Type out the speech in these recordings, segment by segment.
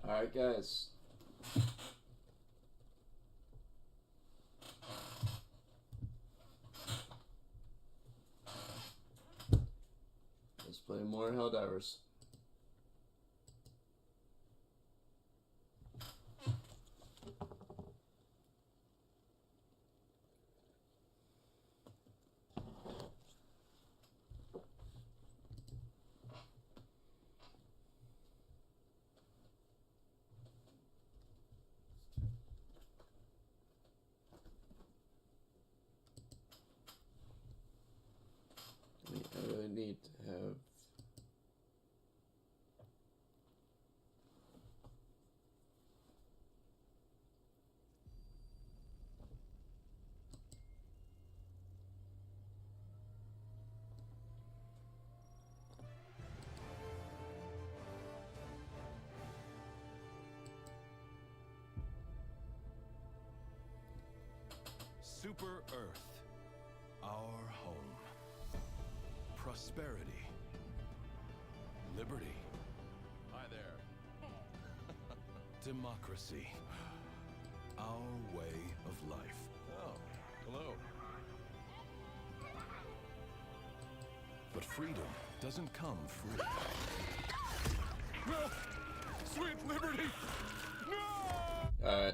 Alright, guys. Let's play more Helldivers. I really need to have Super Earth, our home. Prosperity. Liberty. Hi there. Democracy. Our way of life. Oh, hello. But freedom doesn't come free. No! Sweet liberty! No! Alright.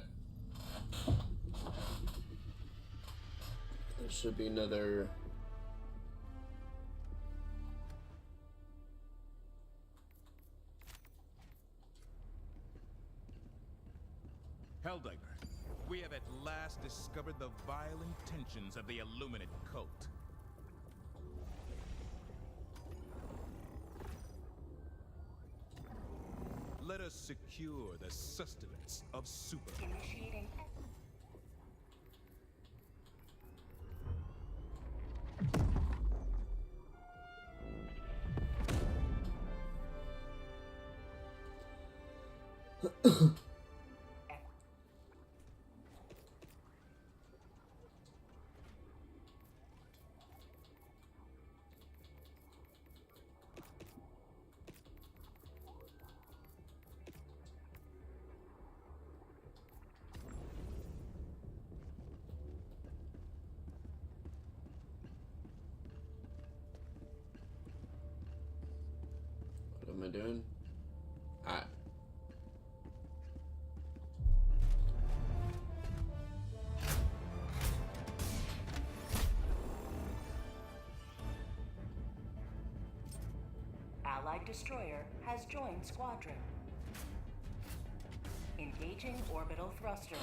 There should be another. Helldiver, we have at last discovered the vile intentions of the Illuminate cult. Let us secure the sustenance of Super. Initiating. What am I doing? Alright. Allied destroyer has joined squadron. Engaging orbital thrusters.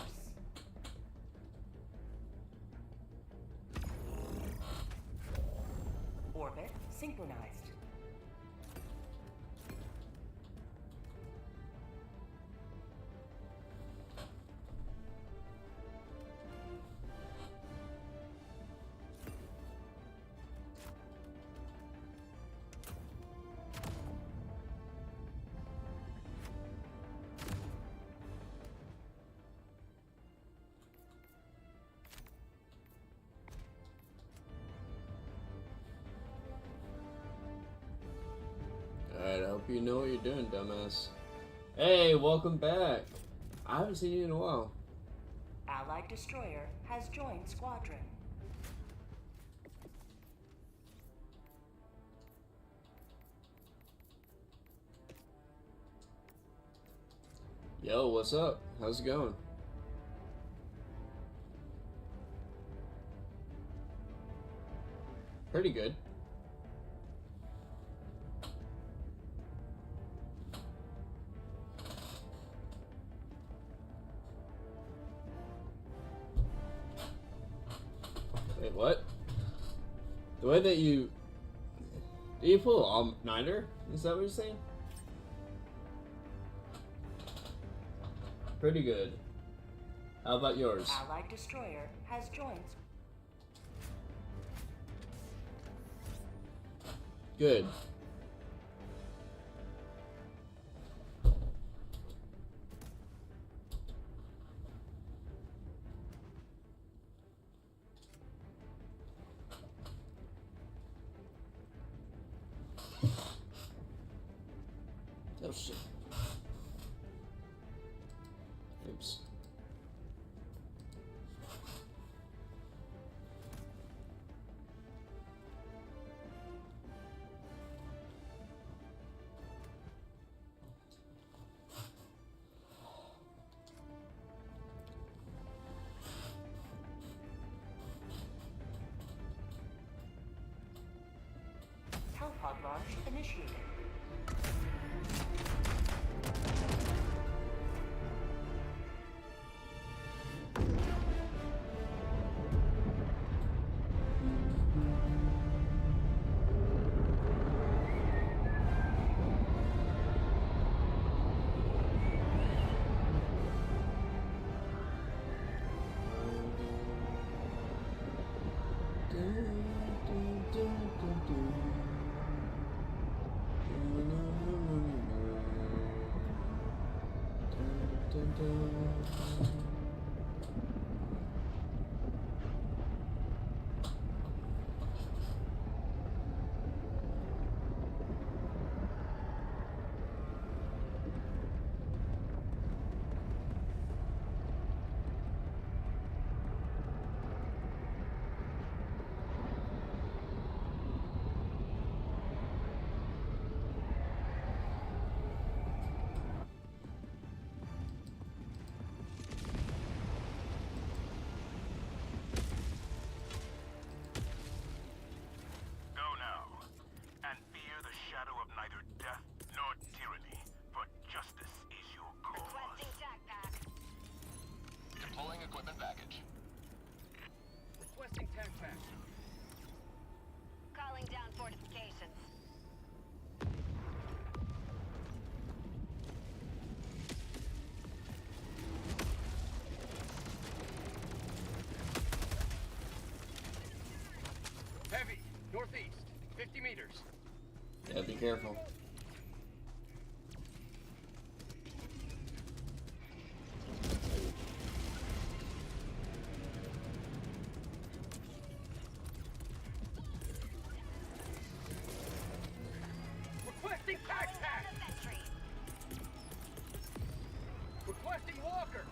Orbit synchronized. Alright, I hope you know what you're doing, dumbass. Hey, welcome back. I haven't seen you in a while. Allied destroyer has joined squadron. Yo, what's up? How's it going? Pretty good. Wait, what? The way that you... Do you pull all-nighter? Is that what you're saying? Pretty good. How about yours? Allied destroyer has joined. Good. Oh shit. pod launch initiated. Go now, and fear the shadow of neither death nor tyranny, for justice is your cause. Requesting tac pack. Deploying equipment package. Requesting tac pack. Calling down fortifications. Heavy. Northeast. 50 meters. Yeah, be careful. Requesting tac pack. Down a sentry. Requesting walker.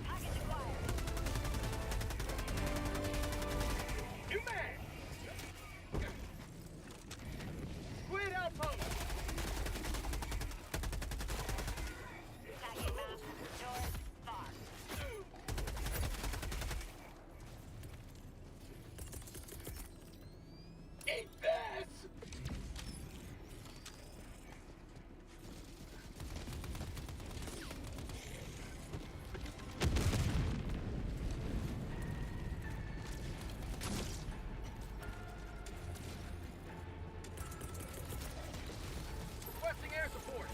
Package acquired. New man. Squid outpost. Tagging map. Doors. Far. Eat this. Requesting air support.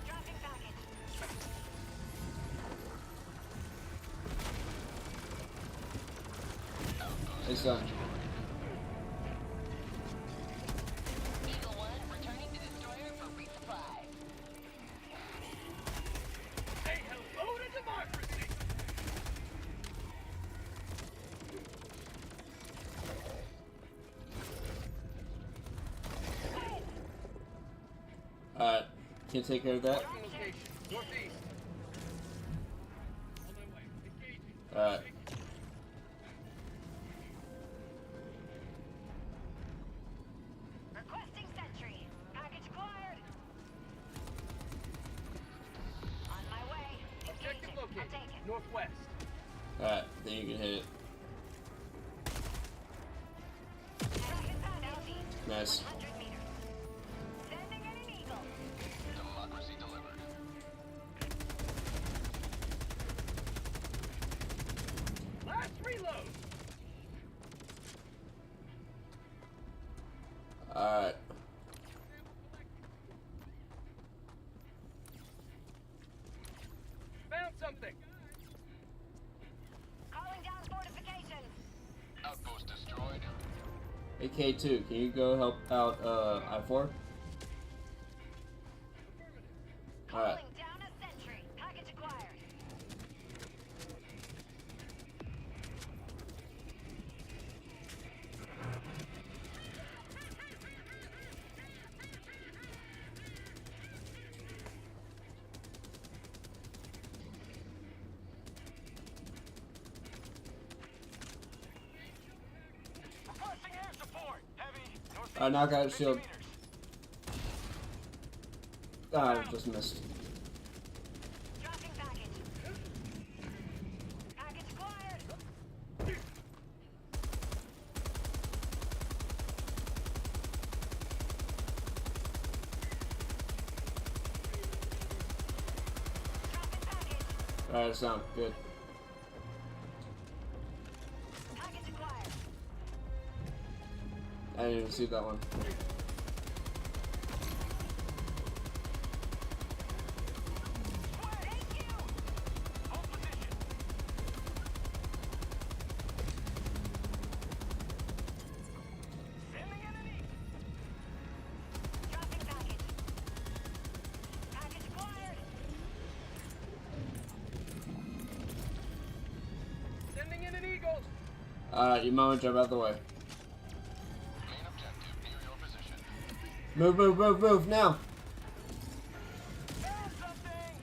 Dropping package. It's done. Eagle 1 returning to destroyer for resupply. Say hello to democracy. Alright, can you take care of that? Marking location. Northeast. On my way. Engaging. Alright. Requesting sentry. Package acquired. On my way. Objective Engaging. I'll located. take it. Northwest. Alright, then you can hit it. Tracking package. Nice. 100 meters. Sending in an eagle. Democracy delivered. Last reload. Alright. Found something. Calling down fortifications. Outpost destroyed. Hey K2, can you go help out I4? Alright. Calling down a sentry. Package acquired. Requesting air support. Heavy. Northeast. Alright, knock out 50 shield. meters. Ah, just missed. Dropping package. Package acquired. Dropping package. Alright, sound good. Package acquired. I didn't even see that one. Thank you. Hold position. Sending enemy. Dropping package. Package acquired. Sending in an eagle. You mama jump out the way. Main objective near your position. Move, move, move, move, now! Found something.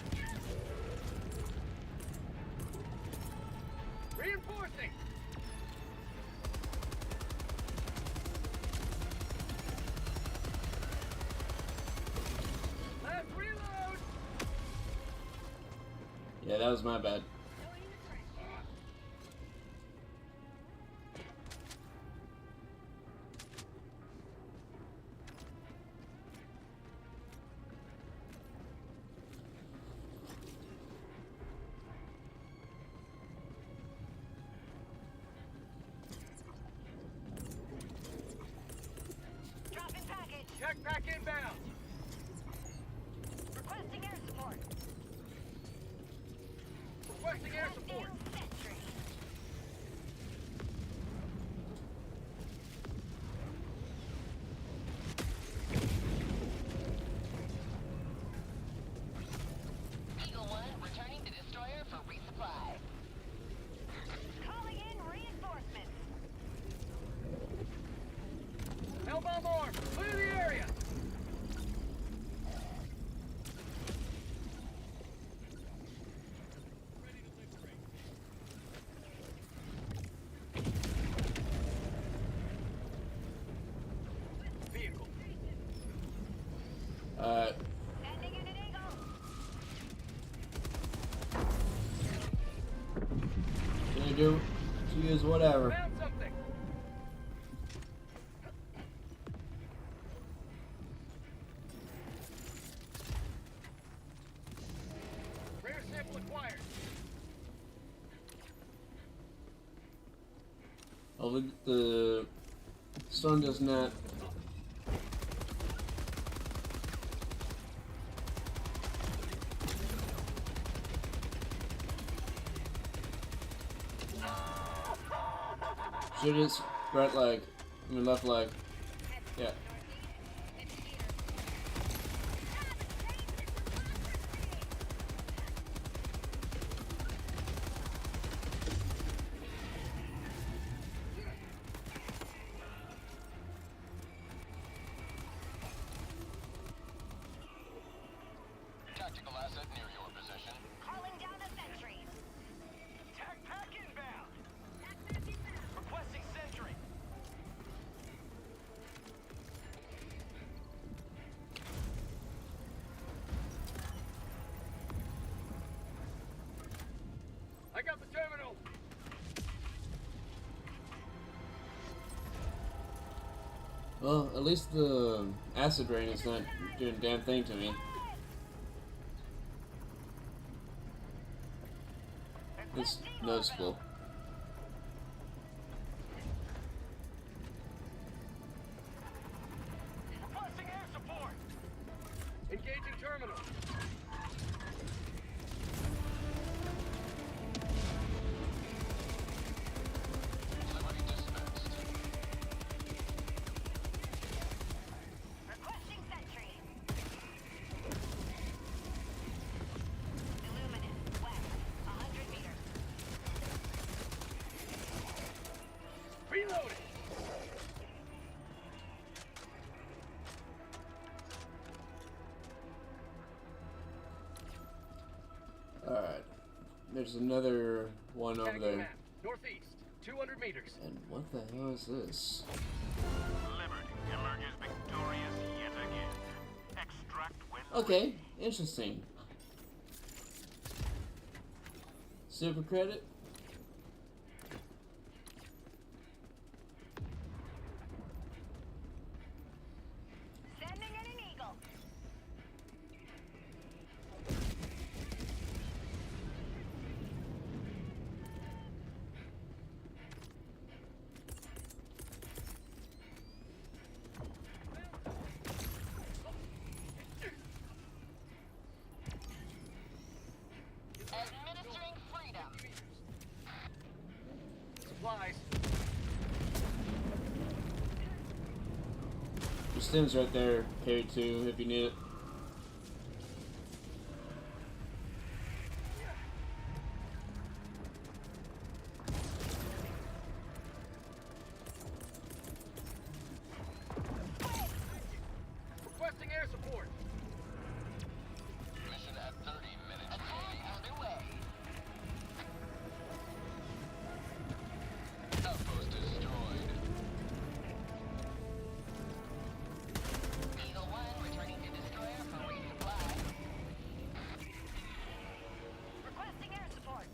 Reinforcing. Last reload. Yeah, that was my bad. Dropping package. Tech pack inbound. Requesting air support. Requesting air support. New sentry. Eagle 1 returning to destroyer for resupply. Calling in reinforcements. Hellbomb arm. Clear the area. Vehicle. Sending in an eagle. Gonna do, she is whatever. Found something. Rare sample acquired. Oh, the sun does not. Shoot his right leg. I mean left leg. Yeah. Tactical asset near your position. Calling down a sentry. Tech pack inbound. Requesting sentry. I got the terminal. Well, at least the acid rain is not doing a damn thing to me. It's noticeable. Requesting air support. Engaging terminal. Liberty dispensed. Requesting sentry. Illuminous west, 100 meters. Reloading. Alright. There's another one over Tagging there. map. Northeast, 200 meters. And what the hell is this? Liberty emerges victorious yet again. Extract when Okay, interesting. Super credit. Sending in an eagle. Administering freedom. Supplies. Your stim's right there, carry 2 if you need it. Requesting air support. Mission at 30 minutes Attack remaining. underway. Outpost destroyed. Eagle 1 returning to destroyer for resupply. Requesting air support.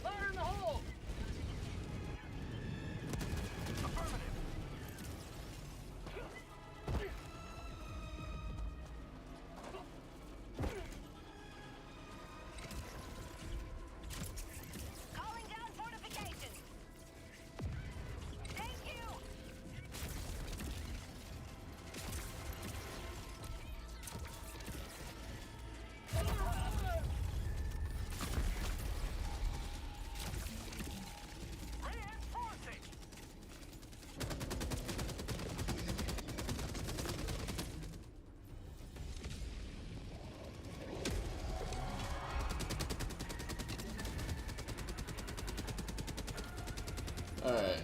Fire in the hole. Calling down fortifications. Thank you. Reinforcing. Alright.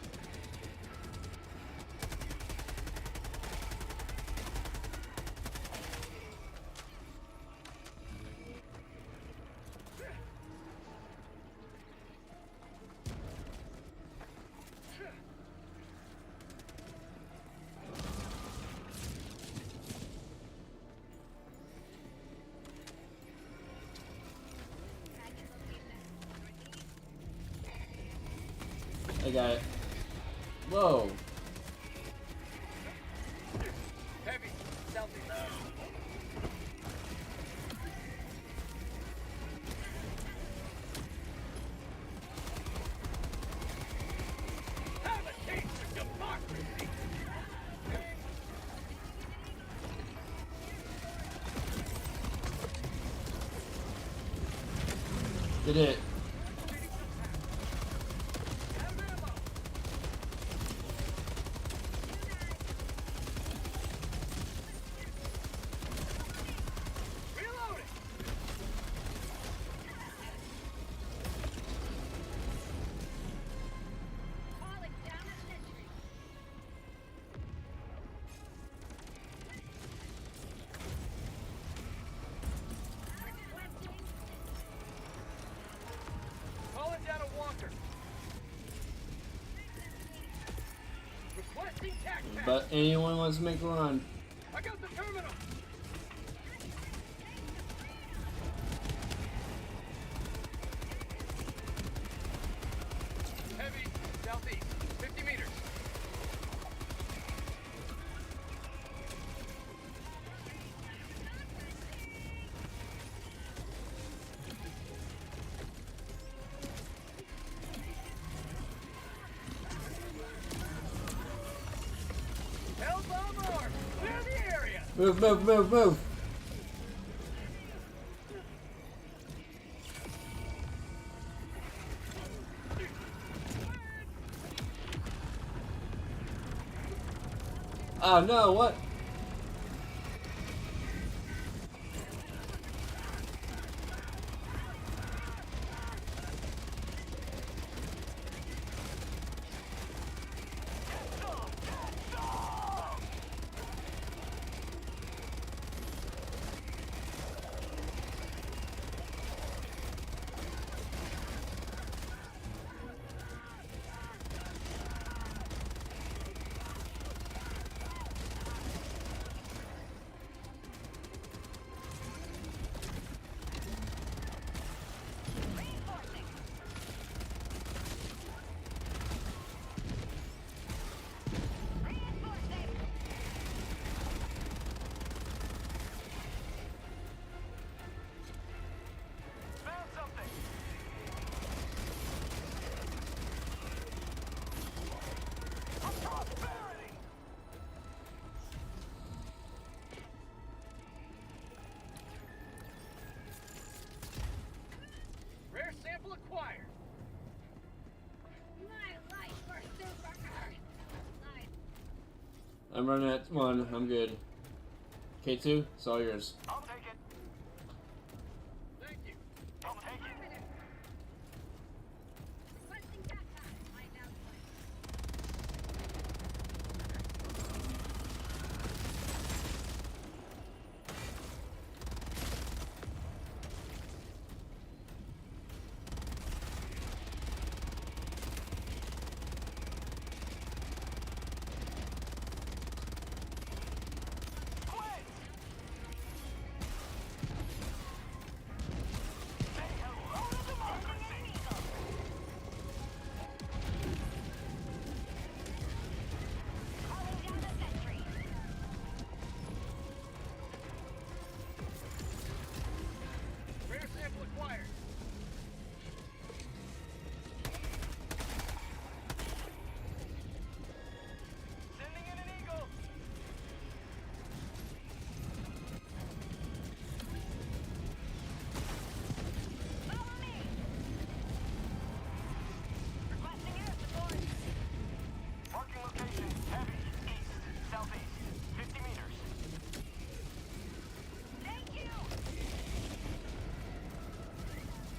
I got it. Whoa. Heavy. Southeast. Have a taste of democracy. Did it. Have ammo. Reloading. Calling down a sentry. Requesting. Calling down a walker. Requesting tac pack. But anyone wants to make a run. I got the terminal. Heavy, southeast, 50 meters. Elbow arm, clear the area. Move, move, move, move. Oh no, what? I'm running at 1. I'm good. K2, it's all yours. I'll take it. Thank you. I'll take it. Rare sample acquired. Sending in an eagle. Marking location. Heavy. East. Southeast. 50 meters.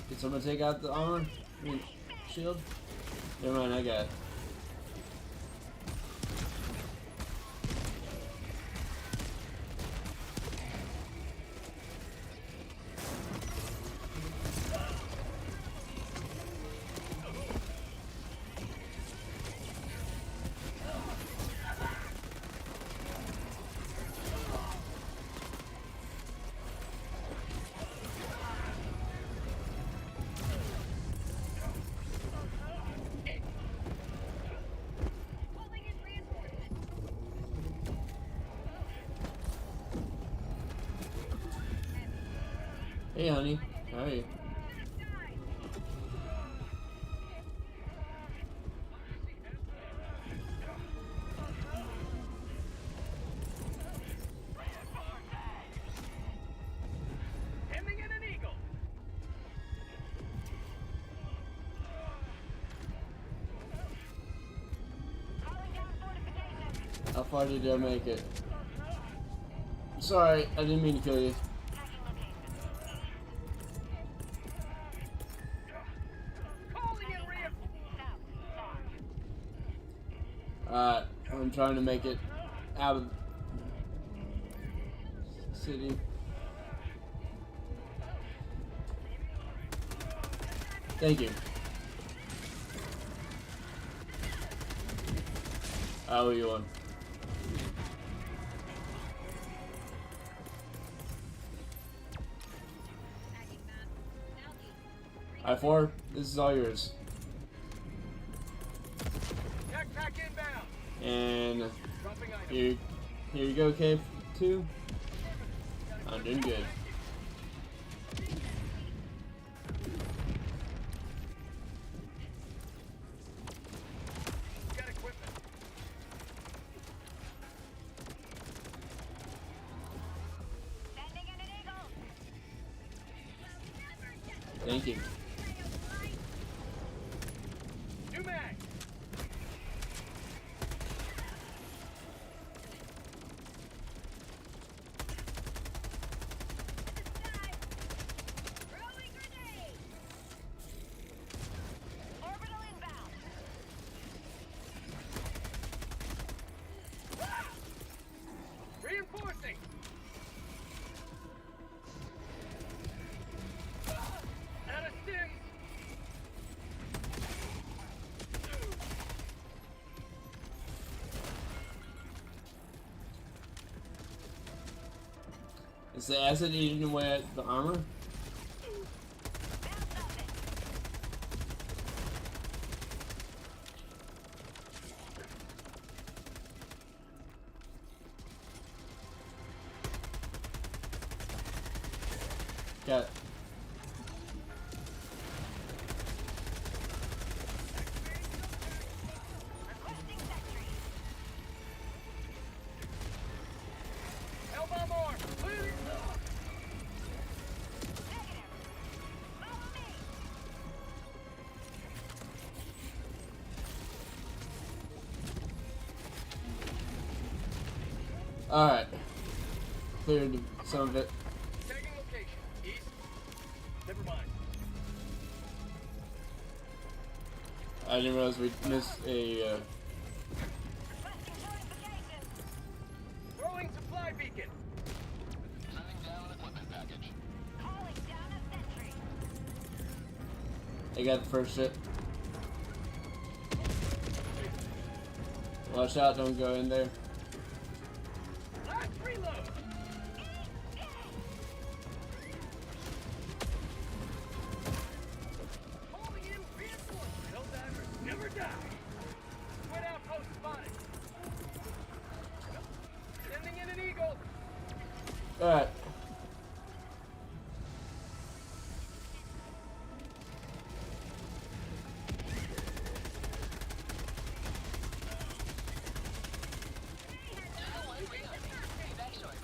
Did someone take out the armor? I mean, shield? Never mind, I got it. Hey, honey. How are you? Sending in an eagle. How far did I make it? Sorry, I didn't mean to kill you. Calling in reinforcements. I'm trying to make it out of the city. Thank you. I owe you one. I-4, this is all yours. Backpack inbound. And Dropping item. here you go, K2. I'm doing good. Got equipment. Thank you. New mag. Reinforcing. Out of stims. Is the acid eating away at the armor? Got it. Elbow more. Clearly. Alright. Cleared some of it. Tagging location. East. Never mind. I didn't realize we missed a, Requesting notification. Throwing supply beacon. Sending down an equipment package. Calling down a sentry. I got the first shit. Watch out, don't go in there. Last reload. Calling in reinforcements. Helldivers never die. Twin outpost spotted. Sending in an eagle. Alright. Back shortly.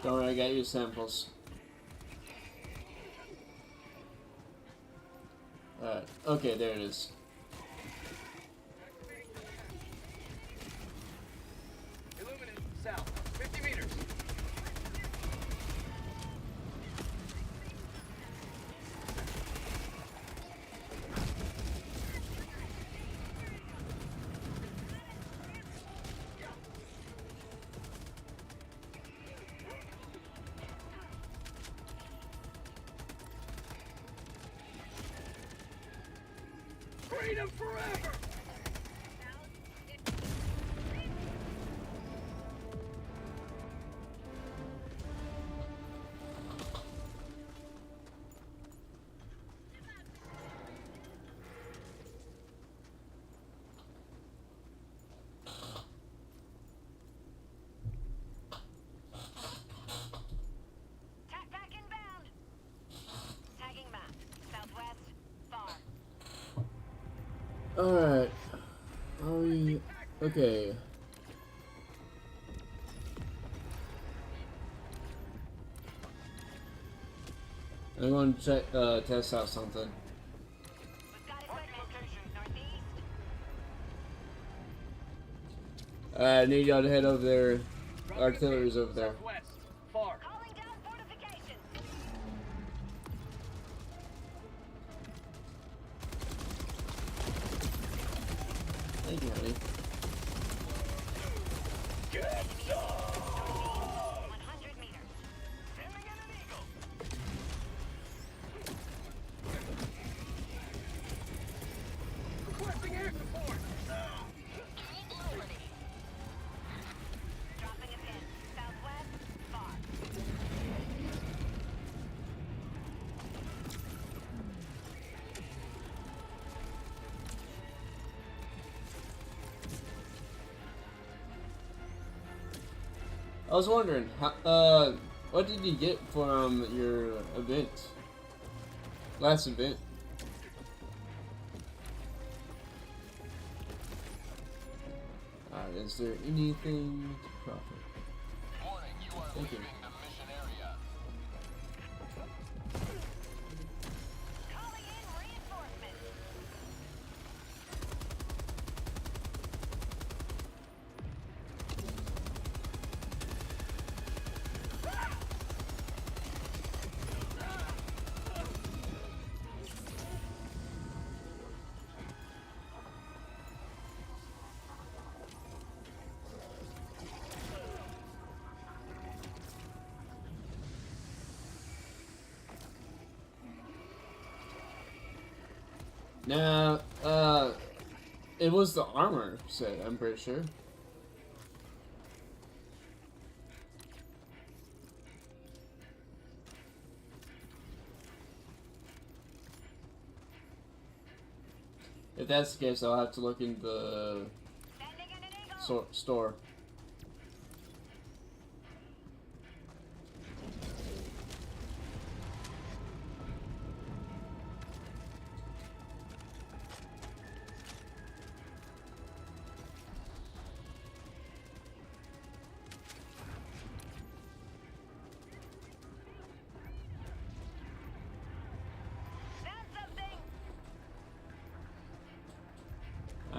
Don't worry, I got you samples. Alright, okay, there it is. Illuminate south. 50 meters. Freedom forever! Tack back inbound. Tagging map. Southwest. Far. Alright. Are we... Okay. I'm going to check, test out something. We've got equipment. Northeast. I need y'all to head over there. Artillery's over there. Southwest. Far. Calling down fortifications. Thank you, honey. 100 meters. Sending in an eagle. Requesting air support. Dropping a pin. Southwest. Far. I was wondering, how, what did you get from your event? Last event? Is there anything to profit? Warning, you are Thank you. leaving the mission area. Calling in reinforcements. Nah, it was the armor set, I'm pretty sure. If that's the case, I'll have to look in the Sending in an eagle. store.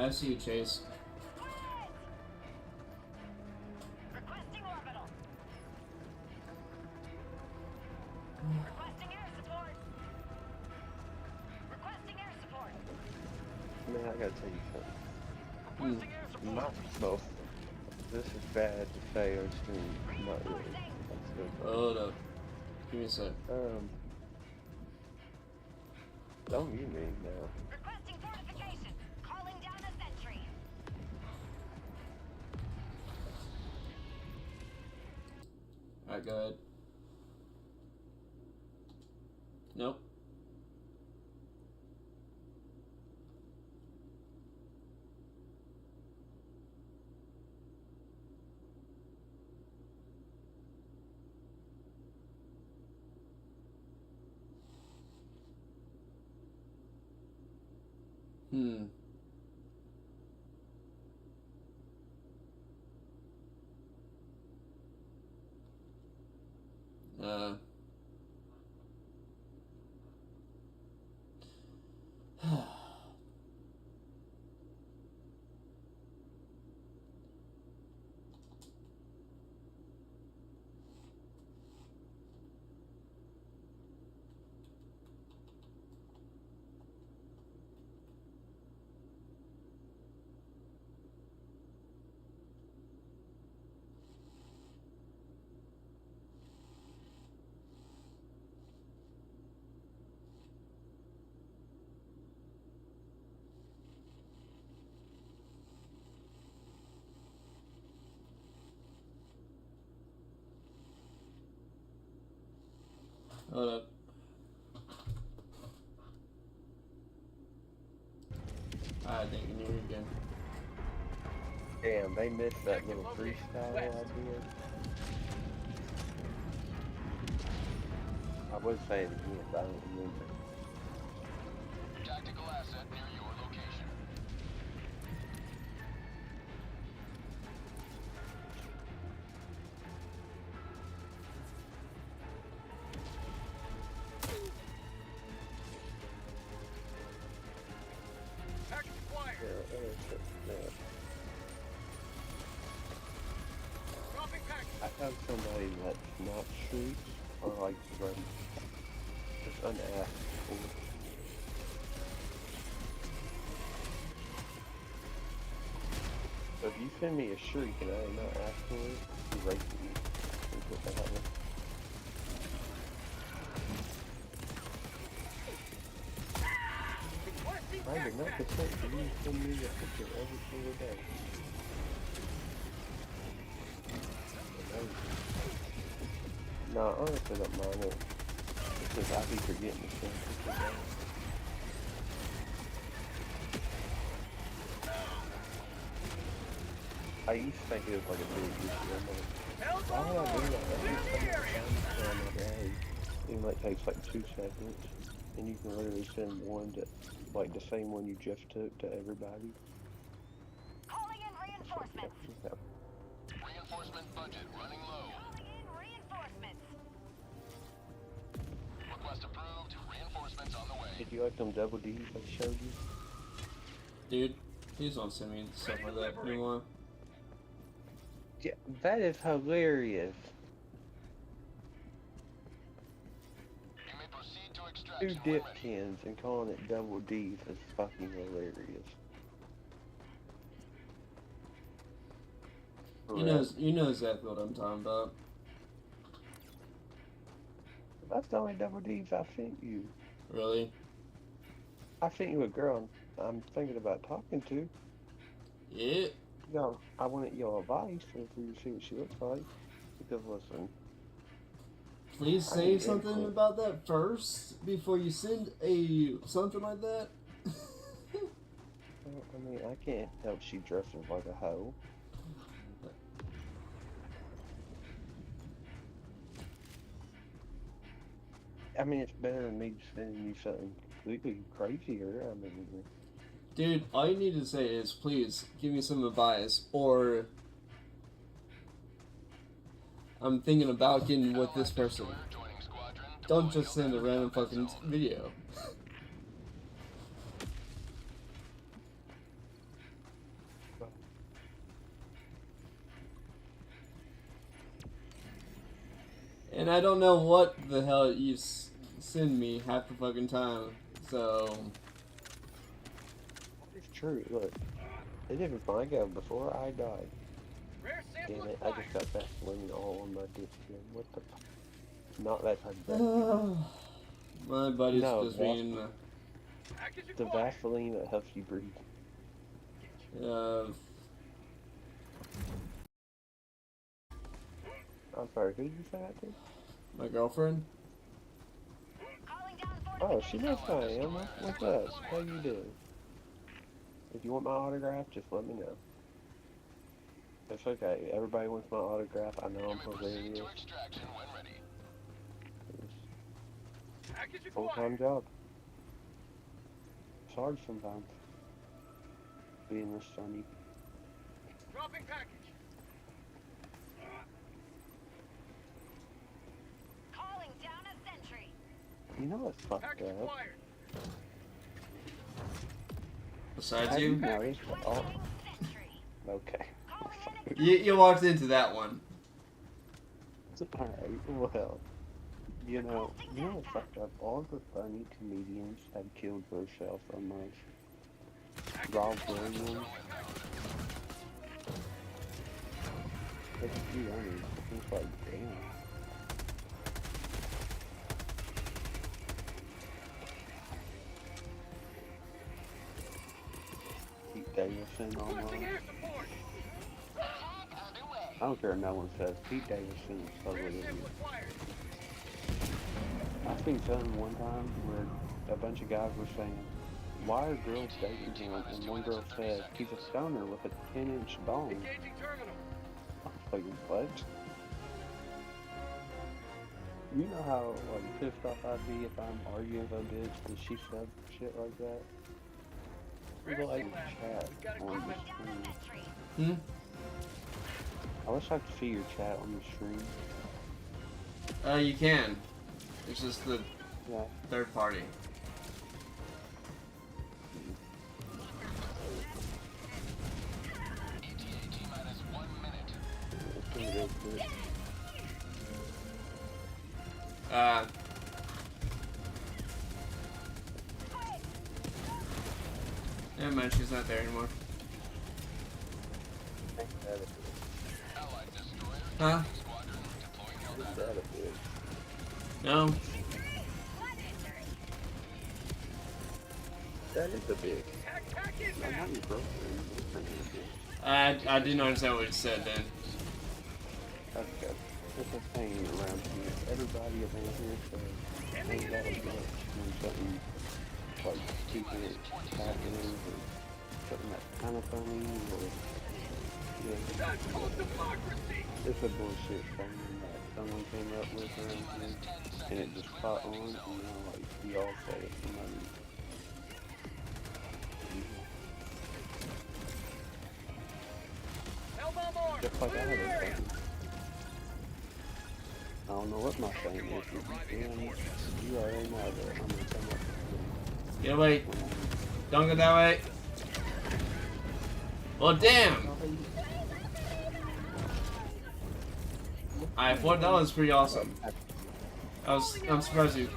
I see you, Chase. Requesting orbital. Requesting air support. Requesting air support. Man, I gotta tell you something. Requesting air support. Well, this is bad to say on stream. Not really. That's good. Hold up. Give me a sec. Don't you mean now? Requesting fortifications. Calling down a sentry. Alright, go ahead. Nope. Uh. Hold up. I think you knew again. Damn, they missed that little freestyle I did. I was saying it again, but I don't remember. Tactical asset near your location. Package acquired. Yeah. Dropping package. I have somebody that's not street or like ready. Just unasked for. So if you send me a shriek and I am not asked for it, you rape me. Is what that happens. Requesting I did not backpack. consent for you to send me a picture every single day. No, I honestly don't mind it. Because I be forgetting to send pictures out. I used to think it was like a big issue. I'm like, Hell's why would I do on. that? Every Clear time the I area. find my day, it like takes like 2 seconds. And you can literally send one to, like the same one you just took to everybody. Calling in reinforcements. Yeah. Reinforcement budget running low. Calling in reinforcements. Request approved. Reinforcements on the way. Did you like them double D's I showed you? Dude, please don't send me stuff like that anymore. Yeah, that is hilarious. You may proceed to 2 extraction dip when ready. cans and calling it double D's is fucking hilarious. You know exactly what I'm talking about. That's the only double D's I sent you. Really? I sent you a girl I'm thinking about talking to. Yeah. No, I wanted your advice for you to see what she looks like. Because listen, Please I say need something input. about that first before you send a something like that. I mean, I can't help she dresses like a hoe. I mean, it's better than me sending you something completely crazier. I mean, Dude, all you need to say is, please, give me some advice, or I'm thinking about getting with this person. Destroyer joining squadron. Don't Deploying just send a November random combat fucking zone. video. And I don't know what the hell you send me half the fucking time. So It's true. Look, they did with my gun before I died. Rare sample Damn it, I acquired. just got Vaseline all on my dick again. What the fuck? Not that type of Vaseline. my buddy's No, just that's- being Package The acquired. Vaseline that helps you breathe. I'm sorry, who did you say that to? my girlfriend. Calling down Oh, she knows who I am. What's up? How you doing? If you want my autograph, just let me know. It's okay. Everybody wants my autograph. I know I'm Proceed hilarious. to extraction when ready. Package It's a acquired. full-time job. It's hard sometimes. Being this sunny. Dropping package. Calling down a sentry. You know what's fucked Package up? acquired. Besides Have you you, noticed that all... Deploying sentry. Okay. Calling in you walked into that one. Alright, well, you know what's fucked up? All the funny comedians have killed themselves so much. Rob Williams. Let's be honest, it's like, damn. Pete Davidson almost. Requesting air support. attack underway. I don't care what no one says. Pete Davidson is totally Rare idiot. sample acquired. I seen something one time where a bunch of guys were saying, why are girls dating him? And one girl said, he's a stoner with a 10-inch dong. Engaging terminal. I was like, what? You know how like pissed off I'd be if I'm arguing with a bitch and she said shit like that? People like to chat on the Calling down stream. a sentry. Hmm. I wish I could see your chat on the stream. You can. It's just the Yeah. third party. ETA T-minus 1 minute. It's pretty good, too. Never mind, she's not there anymore. Ain't that a bitch? Allied destroyer. Huh? Squadron deploying Ain't Helldiver. that a bitch? No. That is a bitch. Pack in No, now. not your girlfriend. Your friend is a bitch. I didn't understand what he said then. That's good. It's a thing around here. Everybody around here says, ain't that a bitch when something like stupid happening or something that's kind of funny or yeah, That's called democracy. it's a bullshit thing that someone came up with around here and it just caught on and now like we all say it. Somebody, Hellbomb armed. just like I Clear had the a area. thing. I don't know what my thing is. If you're doing it, you already know that I'm gonna come up with Get away. Don't go that way. Well, damn. Alright, $4 is pretty awesome. I'm surprised you.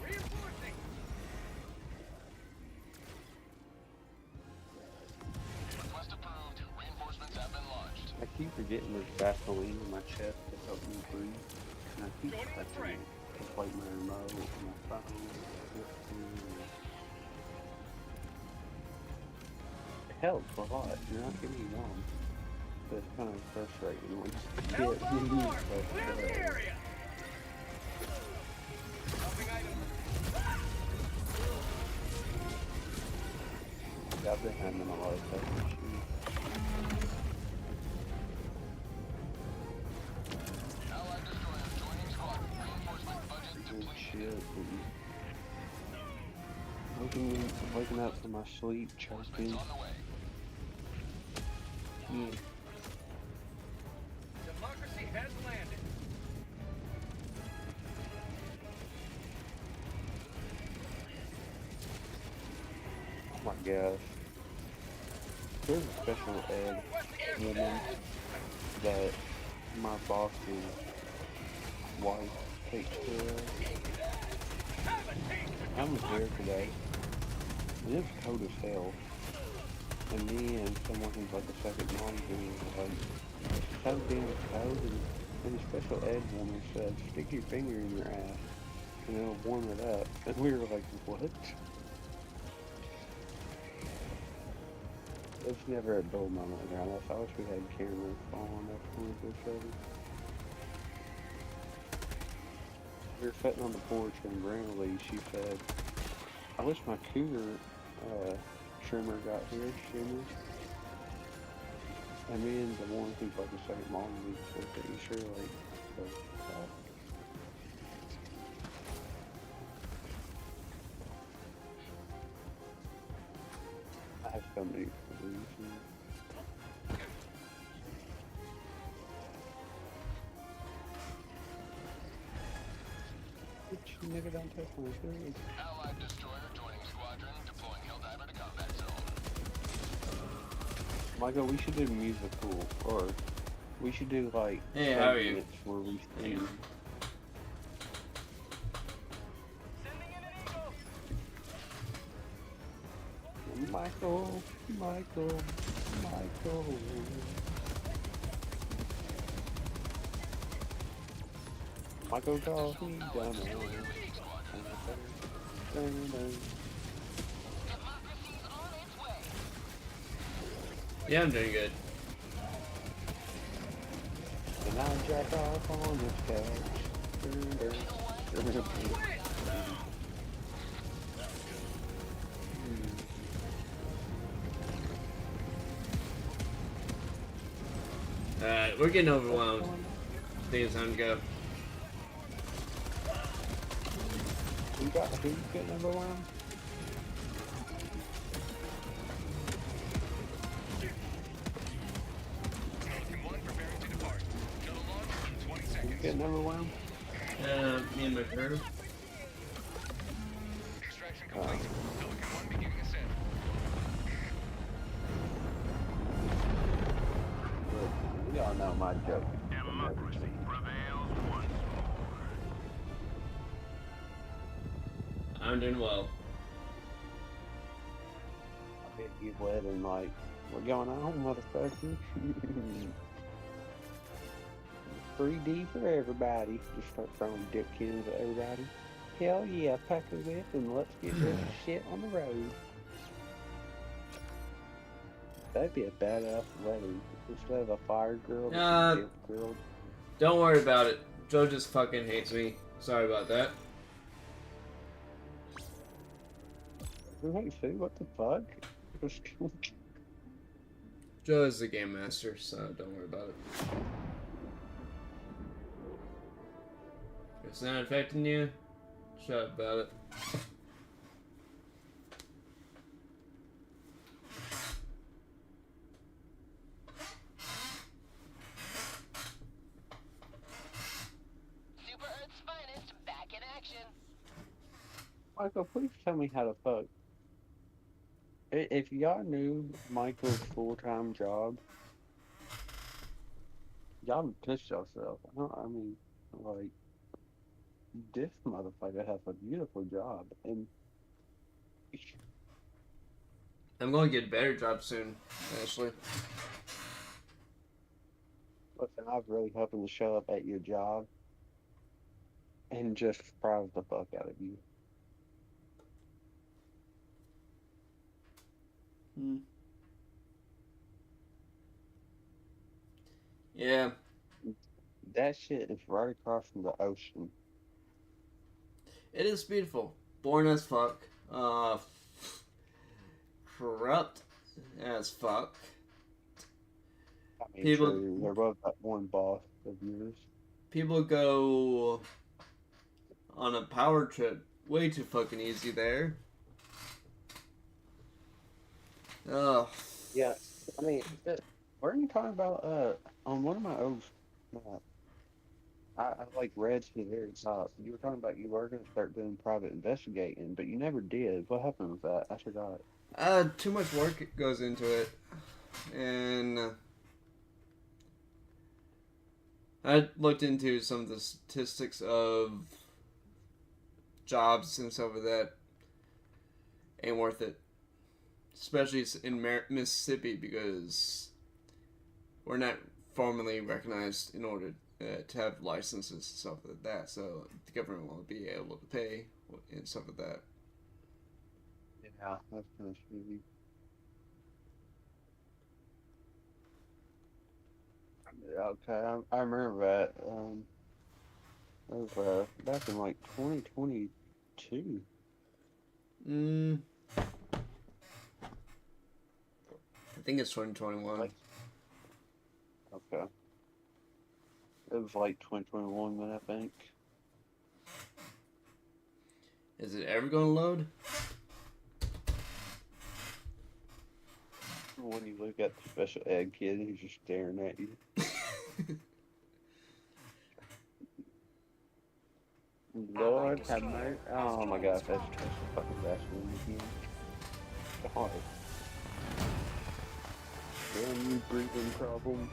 Reinforcing. Request approved. Reinforcements have been launched. I keep forgetting there's Vaseline in my chest to help me breathe. And I keep Joining the touching fray. it. It's like my remote and my phone. It helps a lot. You're not getting me wrong. But it's kind of frustrating when you get Hellbomb armed. but, Clear the area. Dropping item. I've been having a lot of stuff issues. Allied destroyer joining squadron. Reinforcement budget Oh depleted. shit. Waking up from my sleep, choking. On the way. Democracy has landed. my gosh. There's a special ed woman that my boss's wife takes care of. I was there today, and it was cold as hell. And me and someone who's like a second monitor was like, so damn cold, and the special ed woman said, stick your finger in your ass, and it'll warm it up. And we were like, what? It's never a dull moment around us. I wish we had cameras following us 24/7. We were sitting on the porch and Granny, she said, I wish my cougar trimmer got here, trimmers. And me and the one who's like the second mom, we said, are you sure, like, I have so many reasons. You never done touch my food. Allied destroyer joining squadron, deploying Helldiver to combat zone. Michael, we should do musical, or we should do like Hey, how are you? segments where we sing. Michael, Michael, Michael. Michael Coffee, Democracy's on its way. Yeah, I'm doing good. and I jack off on this couch. We're getting overwhelmed. I think it's time to go. Who's getting overwhelmed? Who's getting overwhelmed? Me and my crew. Extraction complete. Pelican 1 beginning ascent. We all know my joke. Democracy prevails once more. I'm doing well. I bet you wet and like, what's going on, motherfucker? 3D for everybody. Just start throwing dip cans at everybody. Hell yeah, pack a whip and let's get this shit on the road. That'd be a badass wedding. Instead of a fire girl, it's a dip girl. Don't worry about it. Joe just fucking hates me. Sorry about that. Hey, Sue, what the fuck? Joe is the game master, so don't worry about it. If it's not affecting you, shut up about it. Super Earth's finest back in action. Michael, please tell me how to fuck. If y'all knew Michael's full-time job, y'all would piss yourself. I mean, like, this motherfucker has a beautiful job, and I'm going to get a better job soon, actually. listen, I was really hoping to show up at your job and just surprise the fuck out of you. Yeah. That shit is right across from the ocean. It is beautiful. Boring as fuck. Corrupt as fuck. I mean, People- true, they're both that one boss of yours. People go on a power trip way too fucking easy there. Ugh. Yeah, I mean, weren't you talking about, on one of my old maps, I like read to the very top, you were talking about you were going to start doing private investigating, but you never did. What happened with that? I forgot. Too much work goes into it, and I looked into some of the statistics of jobs and stuff like that. Ain't worth it, especially in Mississippi, because we're not formally recognized in order to have licenses and stuff like that. So the government won't be able to pay and stuff like that. Yeah, that's kind of shitty. Okay, I remember that. That was back in like 2022. I think it's 2021. Like, okay. It was like 2021 then, I think. Is it ever going to load? When you look at the special ed kid, he's just staring at you. Lord have mercy. Oh my gosh, that's the fucking best one again. God. Damn you, breathing problem.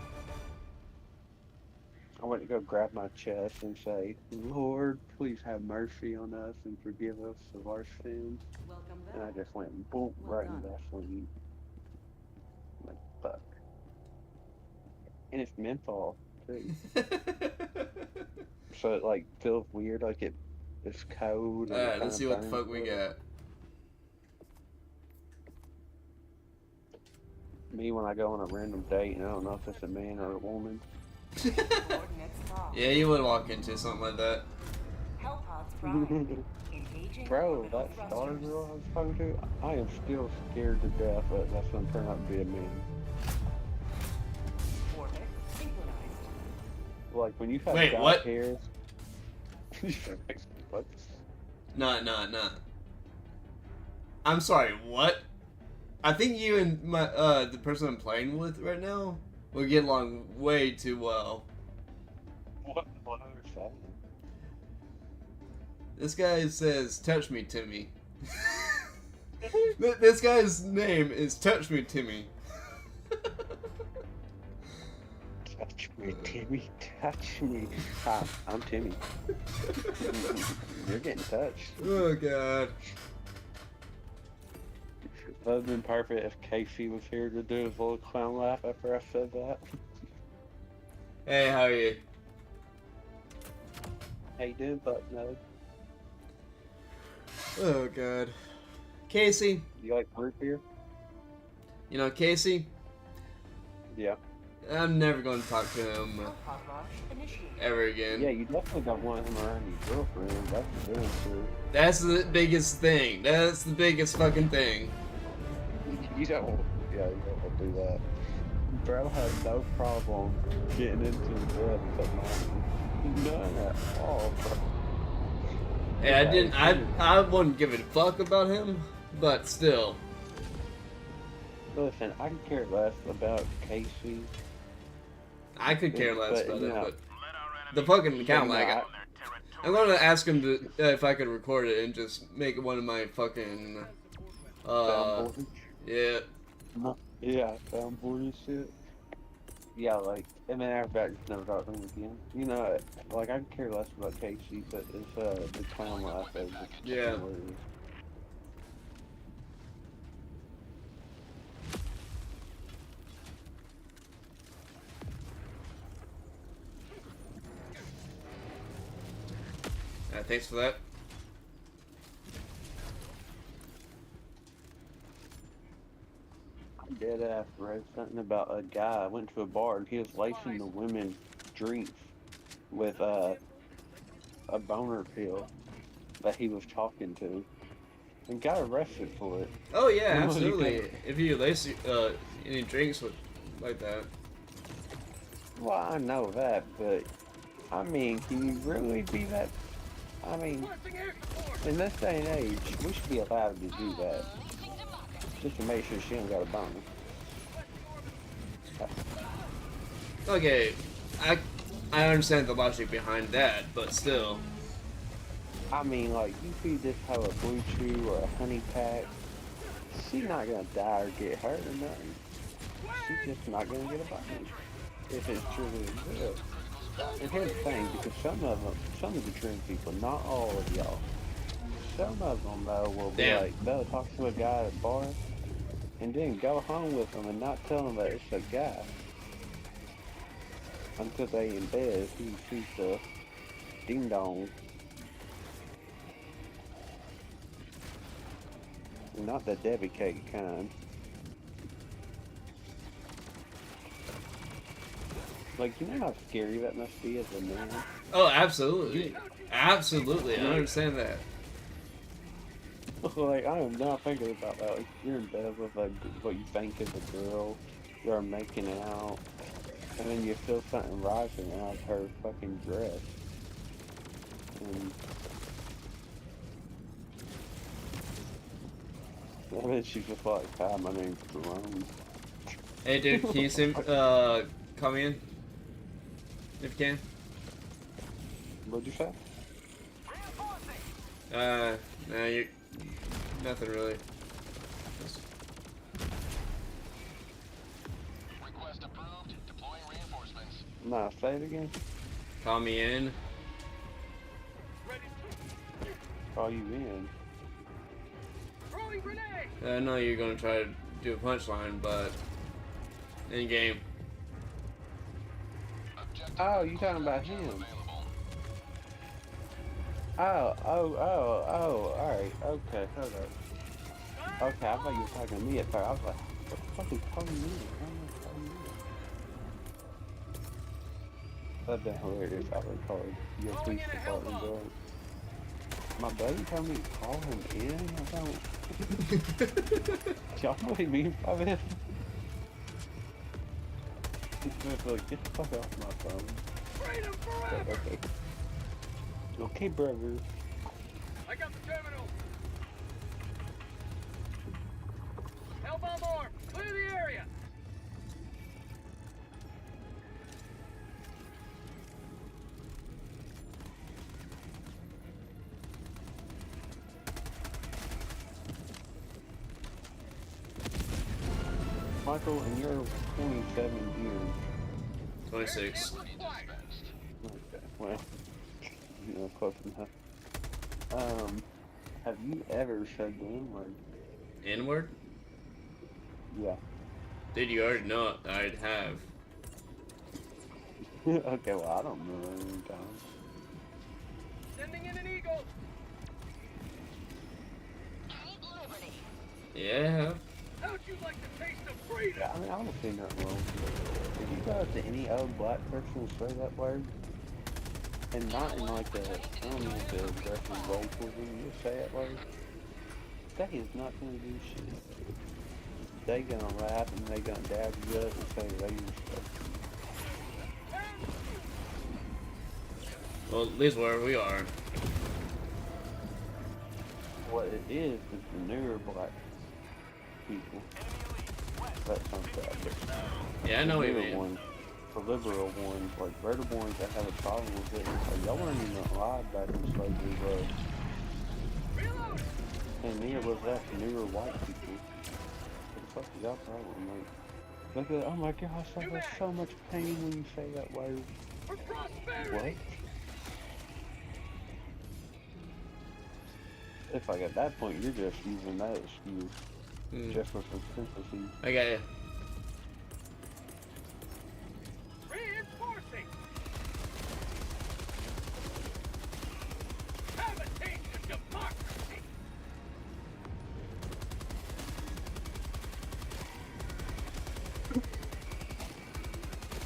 I went to go grab my chest and say, Lord, please have mercy on us and forgive us of our sins. Welcome And I back. just went boom, Well right in done. that sleeve. Like, fuck. And it's menthol, too. So it, like, feels weird, like it's cold. And Alright, it let's see kinda what the fuck we burns. got. Me when I go on a random date and I don't know if it's a man or a woman. Coordinates lost. Yeah, you would walk into something like that. Hellpods prime. Engaging Bro, orbital that star thrusters. girl I was talking to, I am still scared to death that that's gonna turn out to be a man. Orbit synchronized. Like when you have Wait, guy what? hairs. What? Nah. I'm sorry, what? I think you and my the person I'm playing with right now will get along way too well. What was that? This guy says, "Touch me, Timmy." This guy's name is Touch Me, Timmy. Touch me, Timmy. Touch me. Hi, I'm Timmy. You're getting touched. Oh god. That would have been perfect if Casey was here to do his little clown laugh after I said that. Hey, how are you? How you doing, Buck Nose? Oh god. Casey, You like root beer? you know Casey, Yeah. I'm never going to talk to him Hellpod launch initiated. ever again. Yeah, you definitely don't want him around your girlfriend. That's the damn true. That's the biggest thing. That's the biggest fucking thing. You don't want to do that. Bro has no problem getting into the bed with a man. None at all, bro. Hey, I wouldn't give a fuck about him, but still. Listen, I can care less about Casey. I could care less But, about you it, know, but the fucking account, you like, know, I'm gonna ask him to if I could record it and just make it one of my fucking, soundboard. yeah. Yeah, soundboard and shit. Yeah, like, and then after that, just never talk to him again. You know, like, I can care less about Casey, but it's, the clown laugh is just Yeah. hilarious. Thanks for that. Dead ass read something about a guy went to a bar and he was lacing the women's drinks with a boner pill that he was talking to and got arrested for it. Oh yeah, What do you absolutely. think? If you lace any drinks with like that. Well, I know that, but I mean, can you really be that? I mean, in this day and age, we should be allowed to do that. Just to make sure she don't got a boner. Okay, I understand the logic behind that, but still. I mean, like, you feed this hoe a Blue Chew or a Honey Pack, She's not gonna die or get hurt or nothing. She's just not gonna get a bite if it's truly good. And here's the thing, because some of the trim people, not all of y'all, some of them though will be Damn. like, they'll talk to a guy at a bar and then go home with them and not tell them that it's a guy until they in bed. He sees the ding dong. Not the Debbie cake kind. Like, you know how scary that must be as a man? Oh, absolutely. Absolutely. I understand that. Like, I am not thinking about that. Like, you're in bed with like what you think is a girl, you're making out, and then you feel something rising out of her fucking dress. And then she's just like, hi, my name's Jerome. Hey, dude, can you call me in? If you can. What'd you say? Nah, you nothing really. Just- Request approved. Deploying reinforcements. Nah, say it again. Call me in. Call you in. Throwing grenade! I know you're gonna try to do a punchline, but in game. Objective Oh, you talking about him? available. Alright, okay, hold up. Okay, I thought you were talking to me at first. I was like, what the fuck is calling me? That'd been hilarious. I would call your police department, bro. My buddy told me to call him in. I don't. Y'all know what he means by that? He's just like, get the fuck off my phone. Freedom forever! Okay. Okay, brother. I got the terminal! Hellbomb arm! Clear the area! Michael, and you're 27 years. 26. Okay, well, you know, close enough. Have you ever said the N-word? N-word? Yeah. Dude, you already know I'd have. Okay, well, I don't remember any time. Sending in an eagle! Keep liberty. Yeah. How'd you like the taste of freedom? Yeah, I mean, I don't see nothing wrong with it. If you go up to any old black person and say that word, and not in like a, I don't know, like a aggressive role for them, you just say that word, that is not gonna do shit. They gonna laugh and they gonna dab you up and say racist stuff. Well, at least where we are. What it is the newer black people. That's something out there. Yeah, I know what you newer mean. ones, the liberal ones, like they're the ones that have a problem with it. It's like, y'all weren't even alive back in slavery, bro. Reload! And neither was that the newer white people. What the fuck is y'all problem, like? Look at, oh my gosh, I have so much pain when you say that word. For prosperity! What? It's like at that point, you're just using that excuse just for some sympathy. I got you. Reinforcing! Have a taste of democracy!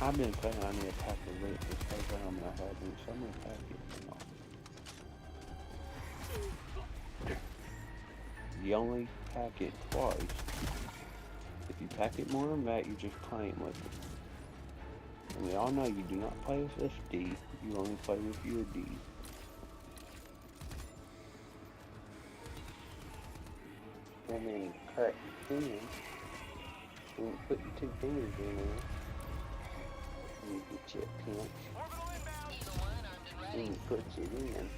I've been saying I need a pack of lit this whole time I haven't, so I'm gonna pack it. You only pack it twice. If you pack it more than that, you're just playing with it. And we all know you do not play with SD, you only play with your D. And then crack your pen, and put your 2 fingers in there, and you get your pinch, Eagle 1 armed and ready. and you put it in.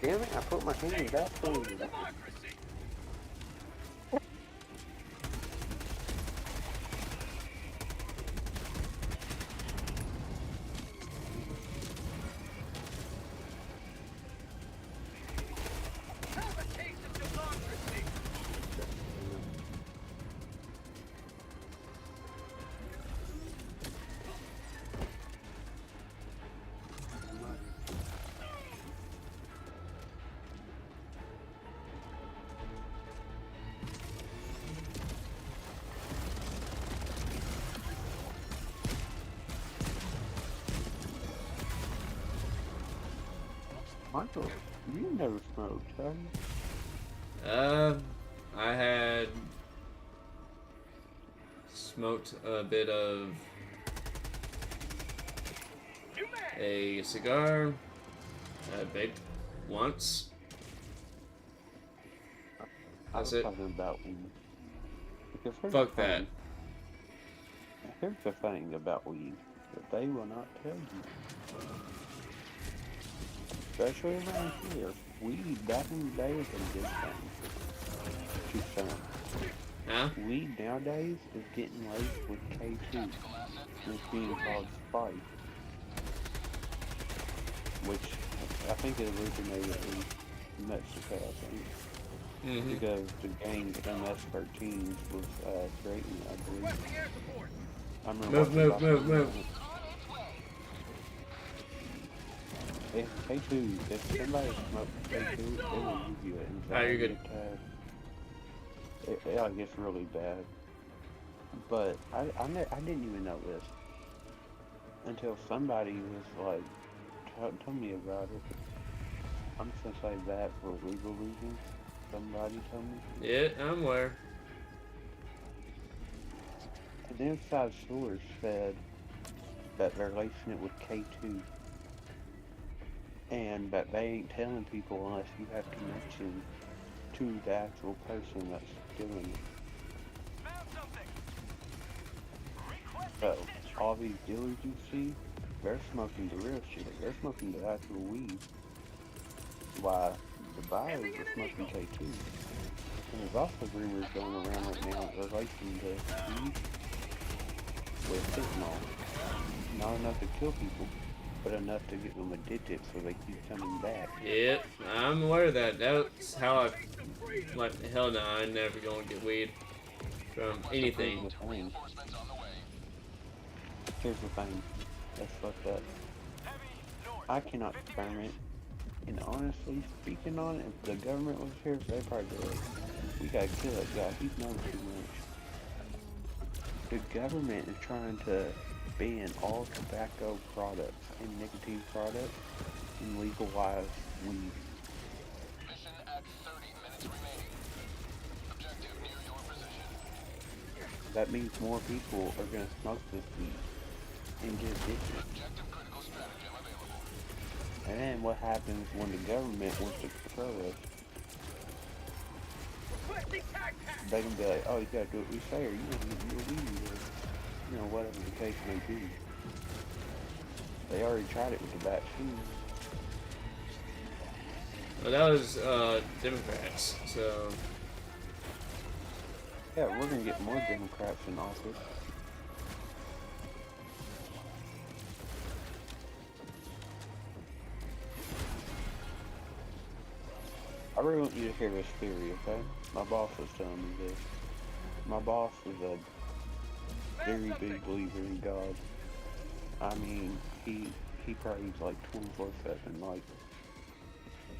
Damn it, I put my hand back in. Democracy! Have a taste of democracy! Michael, you never smoked, have you? I had smoked a bit of New man! a cigar. I baked once. I That's was it. talking about weed. Because here's Fuck the that. thing. Here's the thing about weed that they will not tell you. Especially around here, weed back in the day was a good thing. To some. Huh? Weed nowadays is getting laced with K2, and it's being called Spice. Which I think it originated in Mexico, I think. Mm-hmm. Because the gang MS-13s was creating, I believe. Requesting air support! I remember Move, watching move, move, documentaries move. on it. If K2, if somebody smokes K2, it will give you an Ah, you're anxiety good. attack. It like gets really bad. But I didn't even know this until somebody was like, told me about it. I'm just gonna say that for legal reasons. Somebody told me. Yeah, I'm aware. And the inside source said that they're lacing it with K2. And that they ain't telling people unless you have connection to the actual person that's doing it. Found something! So, all these dealers you see, they're smoking the real shit. They're smoking the actual weed. Why, the buyers are smoking K2. And there's also rumors going around right now that they're lacing the weed with fentanyl. Not enough to kill people, but enough to get them addicted so they keep coming back. Yep, I'm aware of that. That's how I. Like, hell no, I never gonna get weed from anything. Here's the thing. Here's the thing. That's fucked up. I cannot experiment. And honestly, speaking on it, if the government was here, they'd probably be like, we gotta kill that guy. He's known too much. The government is trying to ban all tobacco products and nicotine products and legalize weed. Mission at 30 minutes remaining. Objective near your position. That means more people are gonna smoke this weed and get addicted. Objective critical stratagem available. And then what happens when the government wants to control us? Requesting tag pack! They can be like, oh, you gotta do what we say, or you don't get your weed, or, you know, whatever the case may be. They already tried it with the vaccine. Well, that was Democrats, so Yeah, we're gonna get more Democrats in office. I really want you to hear this theory, okay? My boss was telling me this. My boss is a very big believer in God. I mean, he prays like 24/7. Like,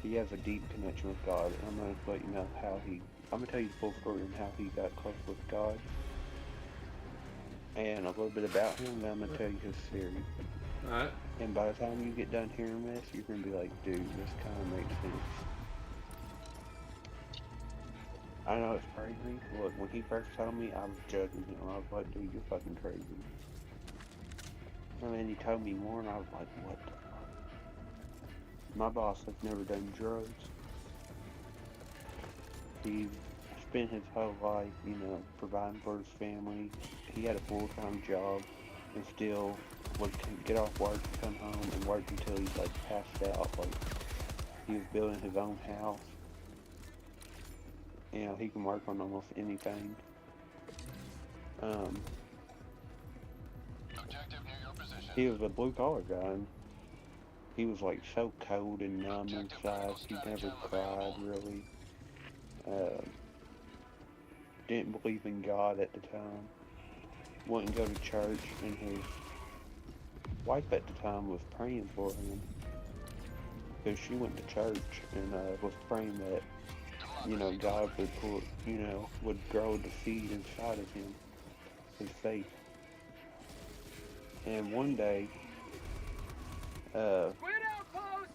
he has a deep connection with God. And I'm gonna let you know how I'm gonna tell you the full story on how he got close with God. And a little bit about him, then I'm gonna tell you his theory. alright. And by the time you get done hearing this, you're gonna be like, dude, this kind of makes sense. I know it's crazy. Look, when he first told me, I was judging him. I was like, dude, you're fucking crazy. And then he told me more, and I was like, what the fuck? My boss has never done drugs. He spent his whole life, you know, providing for his family. He had a full-time job, and still would get off work, come home, and work until he's like passed out, like he was building his own house. You know, he can work on almost anything. Objective near your position. He was a blue collar guy. And he was like so cold and numb inside. He never cried really. Didn't believe in God at the time. Wouldn't go to church, and his wife at the time was praying for him. Because she went to church and was praying that, you know, God would put, you know, would grow the seed inside of him, his faith. And one day, Squid outpost!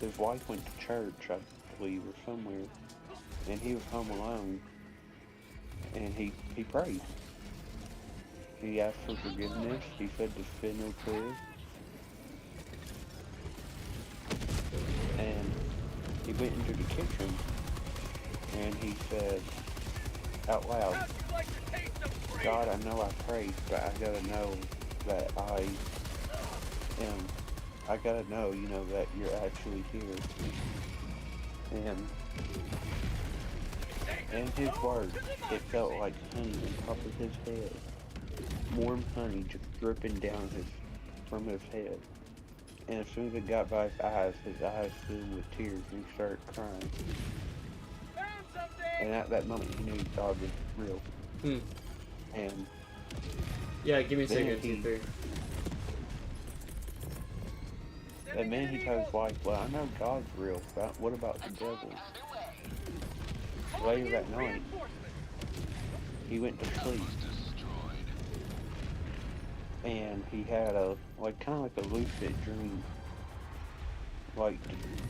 his wife went to church, I believe, or somewhere, and he was home alone, and he prayed. He asked for forgiveness. He said the sinner prayer. And he went into the kitchen and he said out loud, How'd you like to taste some freedom? God, I know I prayed, but I gotta know that I gotta know, you know, that you're actually here. And his words, it felt like honey on top of his head. Warm honey just dripping down from his head. And as soon as it got by his eyes filled with tears and he started crying. Found something! And at that moment he knew God was real. And Yeah, give me a Then second, he- T3. then he told his wife, well, I know God's real, but what about the devil? Later that night, he went to sleep. And he had kind of like a lucid dream. Like,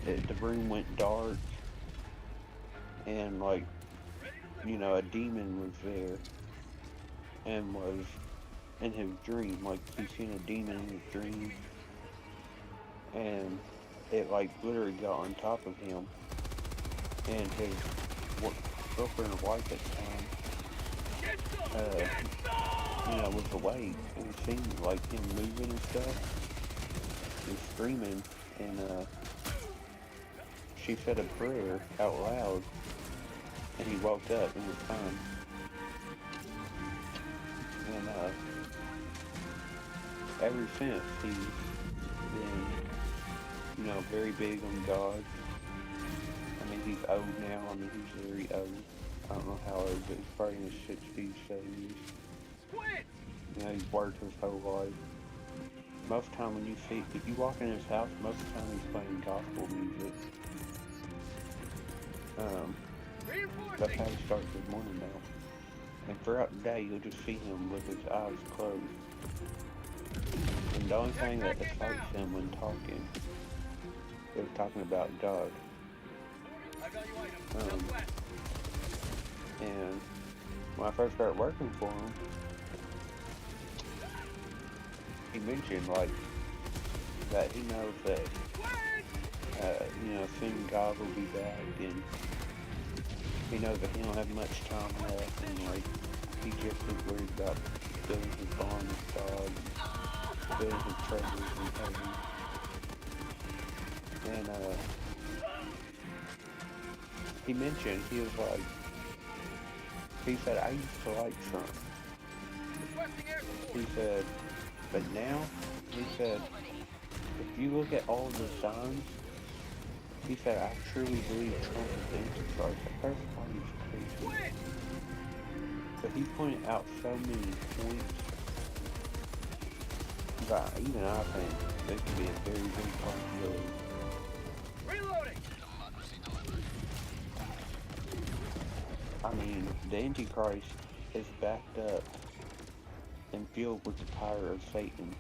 the room went dark. And like, you know, a demon was there. And was in his dream. Like, he seen a demon in his dream. And it like literally got on top of him. And his girlfriend or wife at the time, you know, was awake and seen like him moving and stuff and screaming, and she said a prayer out loud and he woke up and was fine. And ever since he's been, you know, very big on God. I mean, he's old now. I mean, he's very old. I don't know how old, but he's probably in his 60s, 70s. Squid! You know, he's worked his whole life. Most of the time when you see, if you walk in his house, most of the time he's playing gospel music. That's how he starts his morning now. And throughout the day, you'll just see him with his eyes closed. And the only thing that excites him when talking is talking about God. I value item. Um, Southwest. And when I first started working for him, he mentioned like that he knows that you know, soon God will be back, and he knows that he don't have much time left, and like he just is worried about building his barn with God, and building his treasures in heaven. And he mentioned, he was like, he said, I used to like Trump. Requesting air support. He said, but now, he said, if you look at all the signs, he said, I truly believe Trump is the Antichrist. The first part is crazy. Squid! But he pointed out so many points that even I think there could be a very big possibility. Reloading! I mean, the Antichrist is backed up and filled with the power of Satan.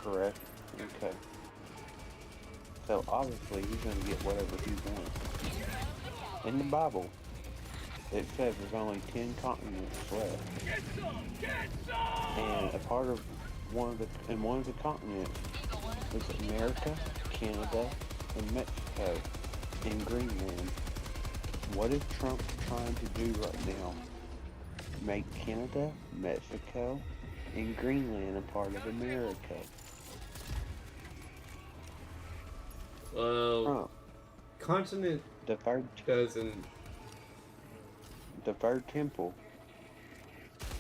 Correct? Okay. So obviously he's going to get whatever he wants. In the Bible, it says there's only 10 continents left. Get some! Get some! And a part of one of the continents is America, Canada, and Mexico, and Greenland. What is Trump trying to do right now? Make Canada, Mexico, and Greenland a part of America. Well, Trump, continent the third, doesn't. the third temple.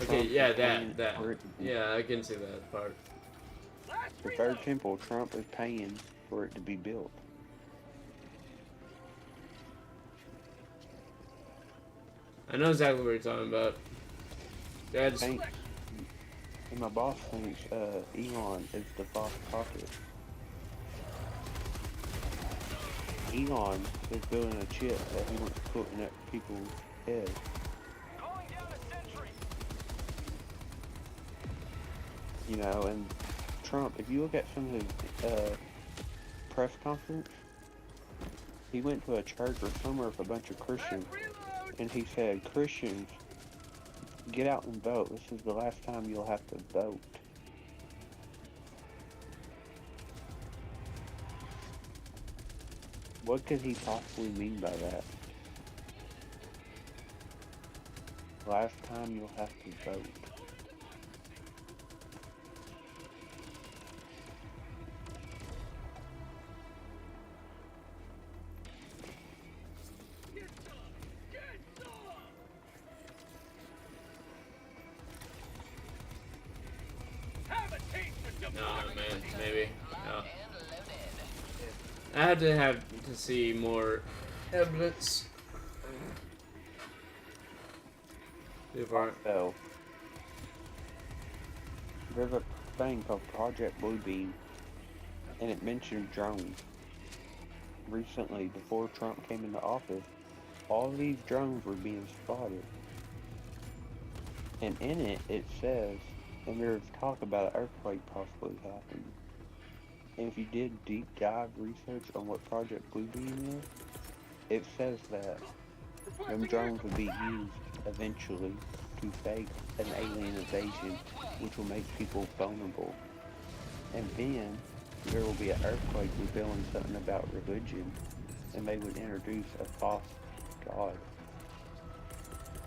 Okay, Trump yeah, is paying that. for it to be- Yeah, I can see that part. The third temple, Trump is paying for it to be built. I know exactly what you're talking about. That's Thanks. And my boss thinks Elon is the false prophet. Elon is building a chip that he wants to put in people's heads. Calling down a sentry. You know, and Trump, if you look at some of his press conference, he went to a church or somewhere with a bunch of Christians, and he said, Christians, get out and vote. This is the last time you'll have to vote. What could he possibly mean by that? Last time you'll have to vote. Have a taste of no, democracy. man, maybe. No. And loaded. I had to have to see more evidence before. So, there's a thing called Project Bluebeam, and it mentioned drones. Recently, before Trump came into office, all these drones were being spotted. And in it, it says, and there's talk about an earthquake possibly happening. And if you did deep dive research on what Project Bluebeam is, it says that them drones will be used eventually to fake an alien invasion, which will make people vulnerable. And then there will be an earthquake revealing something about religion, and they would introduce a false god,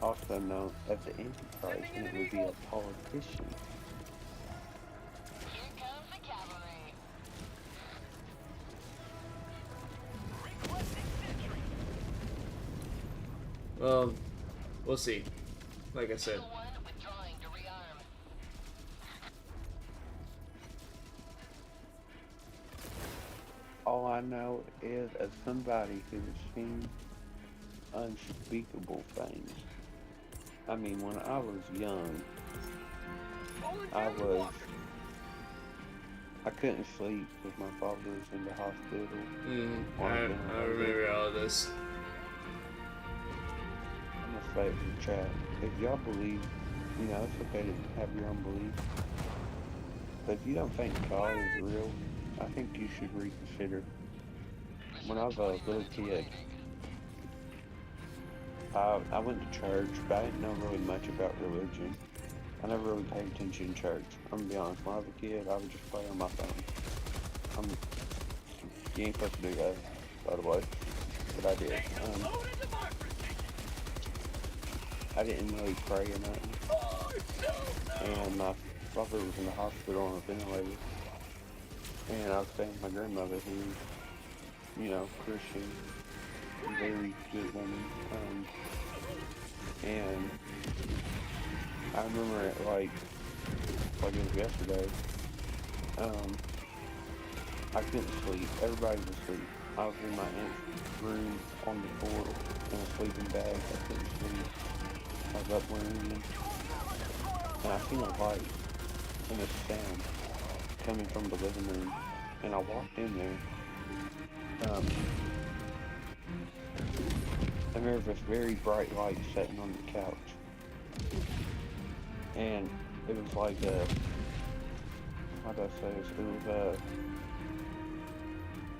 also known as the Antichrist, and it would be a politician. Here comes the cavalry. Requesting sentry. Well, we'll see. Like I said. Eagle 1 withdrawing to rearm. All I know is as somebody who's seen unspeakable things. I mean, when I was young, I couldn't sleep because my father was in the hospital. I remember all this. I'm gonna say it in the chat. If y'all believe, you know, it's okay to have your own belief. But if you don't think God is real, I think you should reconsider. When I was a little kid, I went to church, but I didn't know really much about religion. I never really paid attention in church. I'm gonna be honest, when I was a kid, I would just play on my phone. You ain't supposed to do that, by the way, but I did. I didn't really pray or nothing. And my father was in the hospital on a ventilator. And I was staying with my grandmother who, you know, Christian, very good woman. And I remember it like it was yesterday. I couldn't sleep. Everybody was asleep. I was in my aunt's room on the floor in a sleeping bag. I couldn't sleep. I was up wearing them. And I seen a light and a sound coming from the living room. And I walked in there. And there was this very bright light sitting on the couch. And it was like a, how do I say this? It was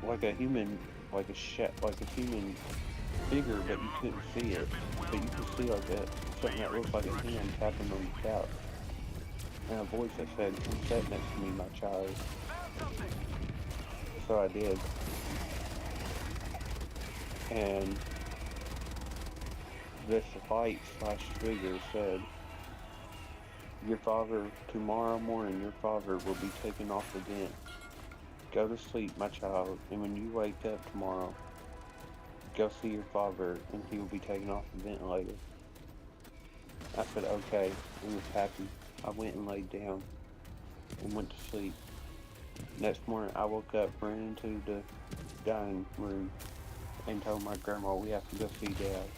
like a human, like a human figure, but you couldn't see it. But you could see like something that looked like a hand tapping on the couch. And a voice that said, "Come sit next to me, my child." So I did. And this light/figure said, "Your father, tomorrow morning, your father will be taken off the vent Go to sleep, my child, and when you wake up tomorrow, go see your father, and he will be taken off the ventilator. I said, okay, and was happy. I went and laid down and went to sleep. Next morning, I woke up, ran into the dining room, and told my grandma we have to go see Dad.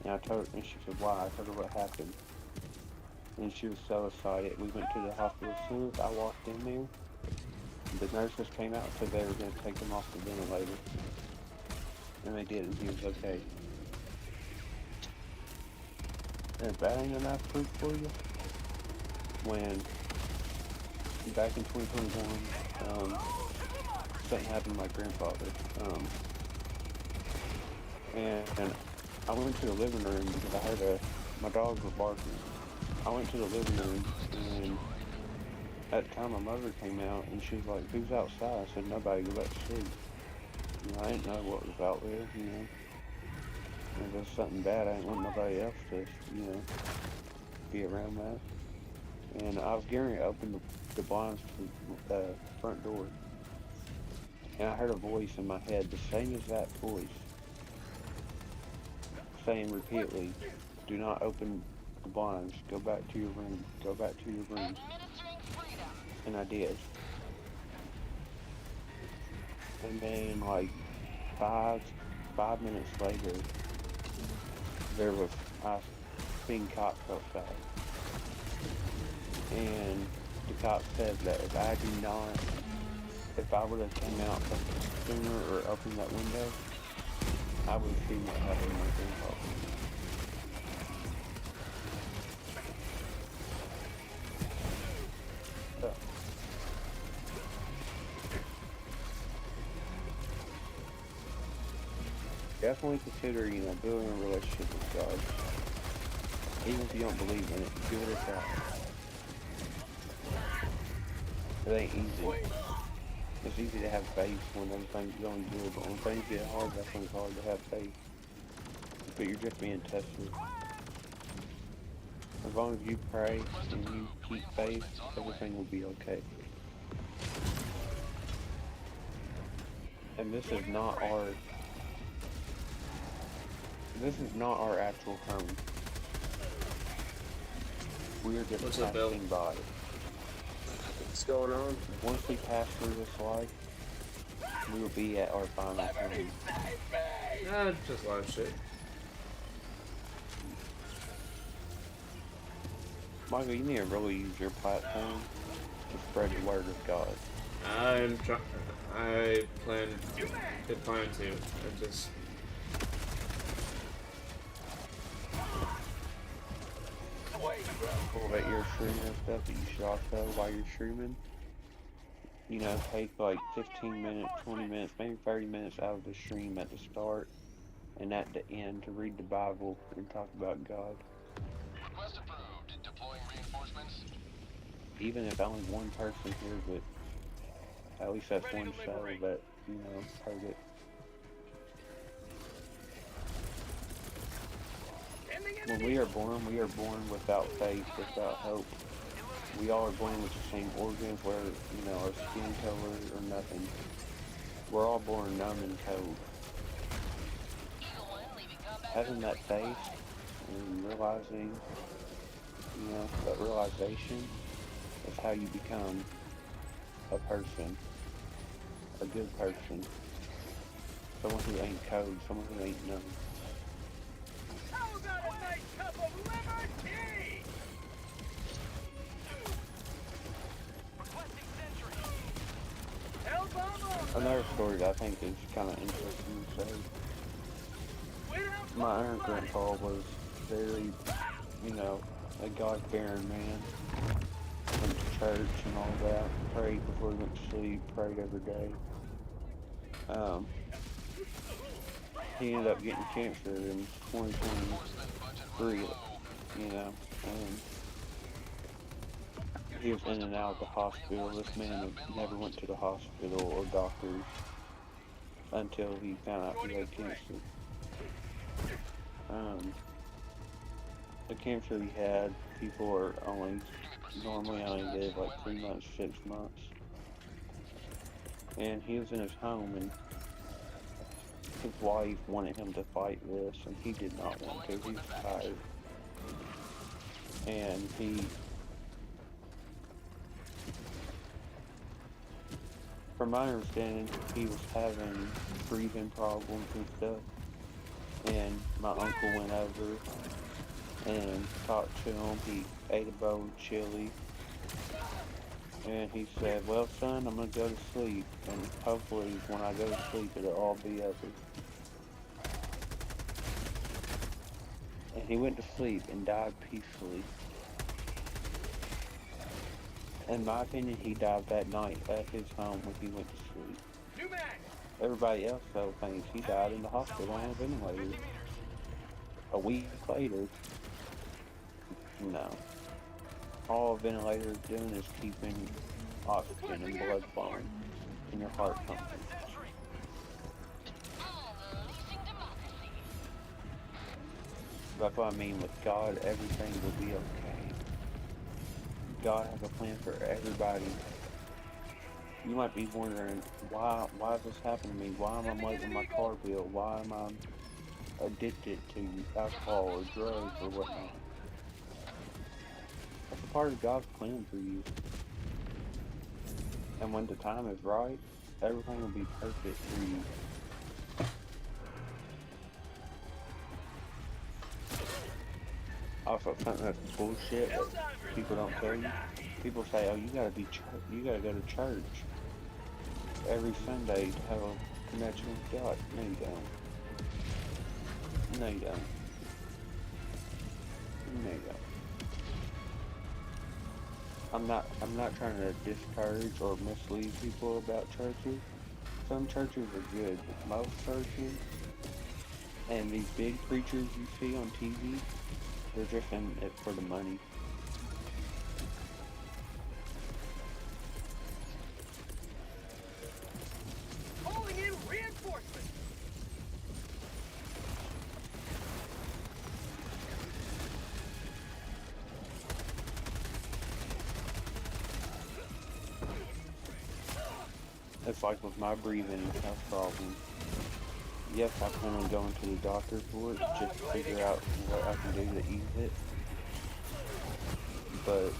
And I told her, and she said, why? I told her what happened. And she was so excited. We went to the hospital. As soon as I walked in there, the nurses came out and said they were going to take him off the ventilator. And they did, and he was okay. And if that ain't enough proof for you, when back in 2021, something happened to my grandfather. And I went to the living room because I heard my dogs were barking. I went to the living room, and at the time my mother came out, and she was like, who's outside? I said, nobody, go back to sleep. You know, I didn't know what was out there, you know. If there's something bad, I didn't want nobody else to, you know, be around that. And I was getting ready to open the blinds to the front door. And I heard a voice in my head, the same as that voice, saying repeatedly, do not open the blinds, go back to your room, go back to your room. Administering freedom. And I did. And then like five minutes later, there was, I seen cops outside. And the cop said that if I would have came out sooner or opened that window, I would have seen what happened to my grandfather. So, definitely consider, you know, building a relationship with God. Even if you don't believe in it, give it a try. It ain't easy. It's easy to have faith when everything's going good, but when things get hard, that's when it's hard to have faith. But you're just being tested. As long as you pray and you keep faith, everything will be okay. And this is not our actual home. We are just What's up, Bill? passing by. What's going on? Once we pass through this life, we will be at our final home. Just a lot of shit. Michael, you need to really use your platform to spread the word of God. I plan to. I just. Cool that you're streaming and stuff, but you should also, while you're streaming, you know, take like 15 minutes, 20 minutes, maybe 30 minutes out of the stream at the start and at the end to read the Bible and talk about God. Request approved. Deploying reinforcements. Even if only one person hears it, at least that's one soul that, you know, heard it. When we are born without faith, without hope. We all are born with the same organs, where, you know, our skin color or nothing. We're all born numb and cold. Having that faith and realizing, you know, that realization is how you become a person, a good person, someone who ain't cold, someone who ain't numb. How about a nice cup of liberty? Requesting sentry. Hell's on. Another story that I think is kind of interesting to say. My own grandpa was very, you know, a God-fearing man. Went to church and all that. Prayed before he went to sleep. Prayed every day. He ended up getting cancer in 2023, you know, and he was in and out of the hospital. This man never went to the hospital or doctors until he found out he had cancer. The cancer he had, people are normally only live like 3 months, 6 months. and he was in his home, and his wife wanted him to fight this, and he did not want to. He was tired. And from my understanding, he was having breathing problems and stuff. And my uncle went over and talked to him. He ate a bowl of chili. And he said, well, son, I'm going to go to sleep. And hopefully when I go to sleep, it'll all be over. And he went to sleep and died peacefully. In my opinion, he died that night at his home when he went to sleep. New mag! Everybody else, though, thinks he died in the hospital on a ventilator. A week later, no. All a ventilator is doing is keeping oxygen and blood flowing in your heart pumping. Unleashing democracy. That's what I mean with God, everything will be okay. God has a plan for everybody. You might be wondering, why is this happening to me? Why am I late with my car bill? Why am I addicted to alcohol or drugs or whatnot? That's a part of God's plan for you. And when the time is right, everything will be perfect for you. Also, something that's bullshit that people don't tell you. People say, "Oh, you gotta go to church every Sunday to have a connection with God." No, you don't. No, you don't. No, you don't. I'm not trying to discourage or mislead people about churches. Some churches are good, but most churches and these big preachers you see on TV, they're just in it for the money. Calling in reinforcements! It's like with my breathing and health problems. Yes, I plan on going to the doctor for it, just to figure out what I can do to ease it. But,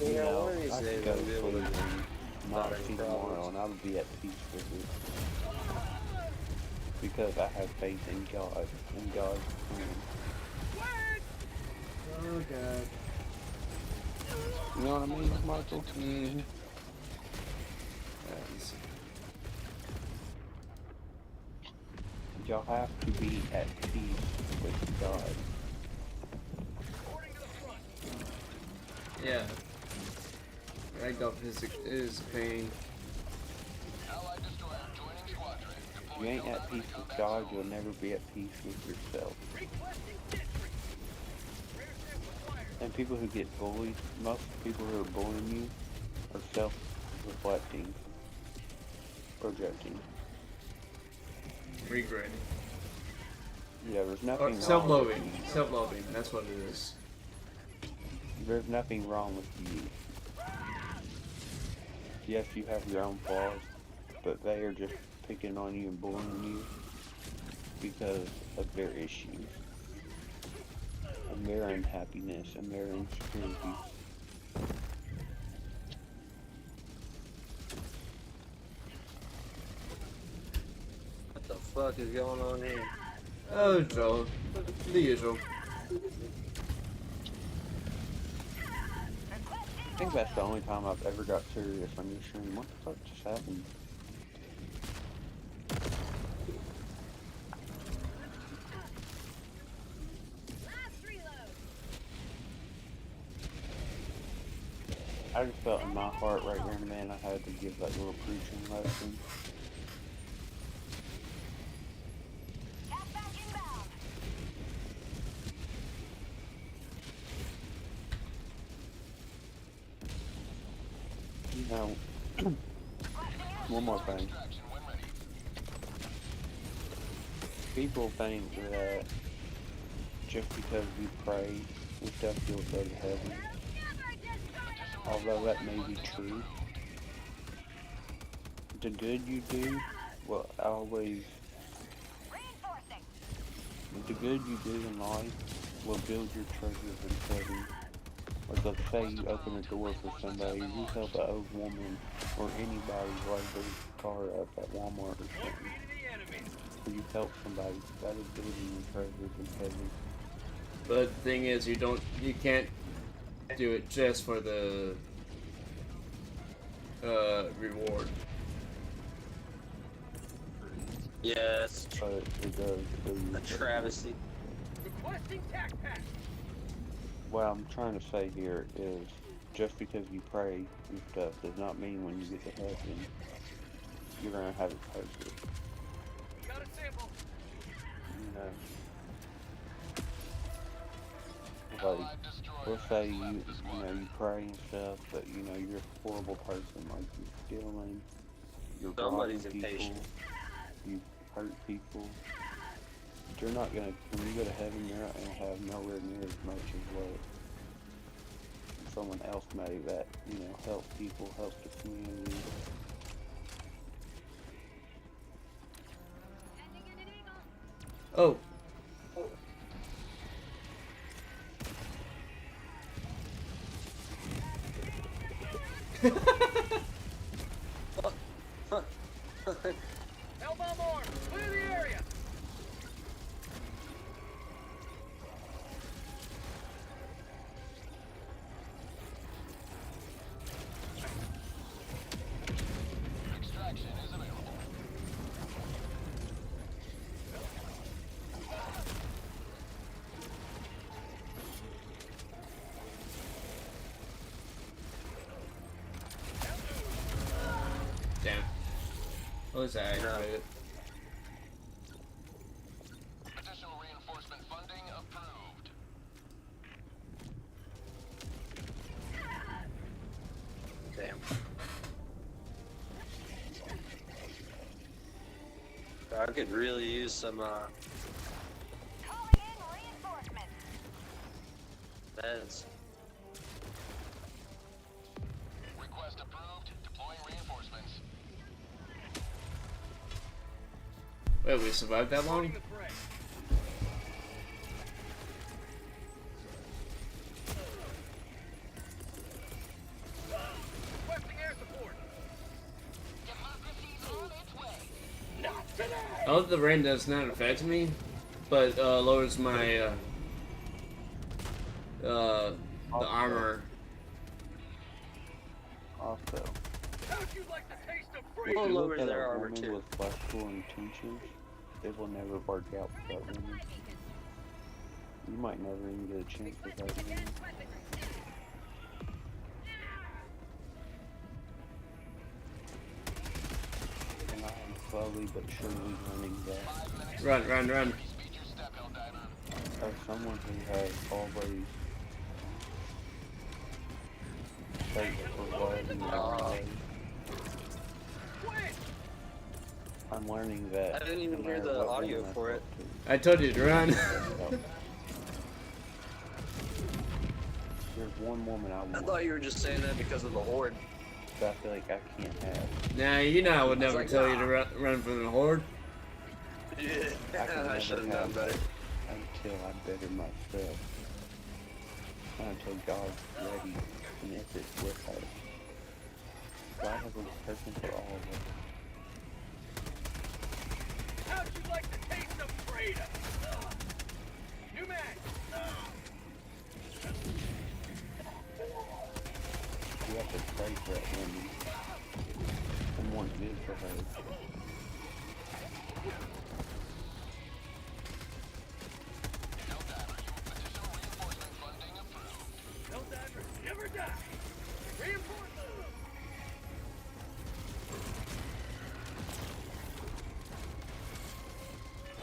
you Yeah, know, one of these I days could go I'll to be able sleep to and not find see problems. tomorrow, and I would be at peace with it. Because I have faith in God, and God's plan. Oh god. You know what I mean, Michael? Mm-hmm. Y'all have to be at peace with God. Yeah. Ragdoll is pain. Allied destroyer joining squadron. If you ain't at peace with God, you'll never be at peace with yourself. Requesting district! Rare sample acquired. And people who get bullied, most people who are bullying you are self-reflecting, projecting. Regretting. Yeah, there's nothing wrong Self-loathing. with you. Self-loathing. That's what it is. There's nothing wrong with you. Yes, you have your own flaws, but they are just picking on you and bullying you because of their issues, and their unhappiness, and their insecurities. What the fuck is going on here? Oh, Joel. The usual. I think that's the only time I've ever got serious on your stream. What the fuck just happened? I just felt in my heart right there, man, I had to give that little preaching lesson. Back inbound. You know, one more thing. People think that just because we pray and stuff, you'll go to heaven. Although that may be true, the good you do will always, the good you do in life will build your treasures in heaven. Like let's say you open a door for somebody, you help an old woman or anybody load their car up at Walmart or something. Or you help somebody, that is building your treasures in heaven. But the thing is, you can't do it just for the reward. Yes. But it does build A your travesty. Requesting tac pack. What I'm trying to say here is, just because you pray and stuff does not mean when you get to heaven, you're gonna have it perfect. Got a sample. You know, like, let's say you pray and stuff, but you know, you're a horrible person, like you're stealing, you're robbing Somebody's people, impatient. you hurt people. But you're not gonna, when you go to heaven, you're not gonna have nowhere near as much as what someone else may that, you know, help people, help the community. Oh. Hellbomb arm. Clear the area. Extraction is available. Damn. What was that? Activated? Additional reinforcement funding approved. Damn. I could really use some meds. Request approved. Deploying reinforcements. Wait, we survived that long? The fray. Requesting air support. Democracy's on its way. Not today. I love the rain does not affect me, but lowers my the armor. Also, How'd you like the taste of if freedom? Well, you lower look at their a armor, woman too. with lustful intentions, it will never work out for that woman. You might never even get a chance with that woman. And I am slowly but surely learning that Run, run, run. Speed your step, Helldiver. as someone who has always searched for love in their life, Quit. I'm learning that I didn't even no hear matter the what audio woman I for talk it. to, I told you to run. there's one woman I I want thought you were just saying that because of the horde. that I feel like I can't have. Nah, you know I would never like, tell you nah. to run from the horde. Yeah, I can I never should have known have better. that until I better myself. Until God's ready and if it's with us. God has a person for all of us. How'd you like the taste of freedom? New mag. We have to pray for that woman and want good for her. Helldiver, additional reinforcement funding approved. Helldiver never die. Reinforcement.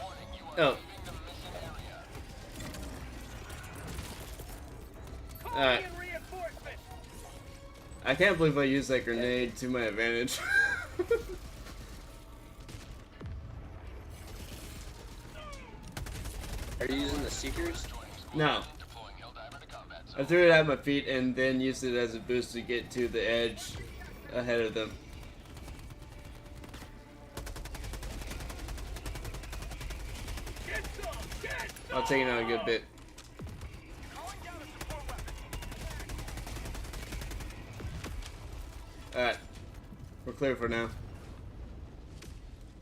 Warning, you are Oh. leaving the mission area. Call Alright. in reinforcement. I can't believe I used that grenade to my advantage. Are you using the Seekers? No. Deploying Helldiver to combat zone. I threw it at my feet and then used it as a boost to get to the edge ahead of them. Get some! Get some! I'll take it out a good bit. Calling down a support weapon. Alright. We're clear for now.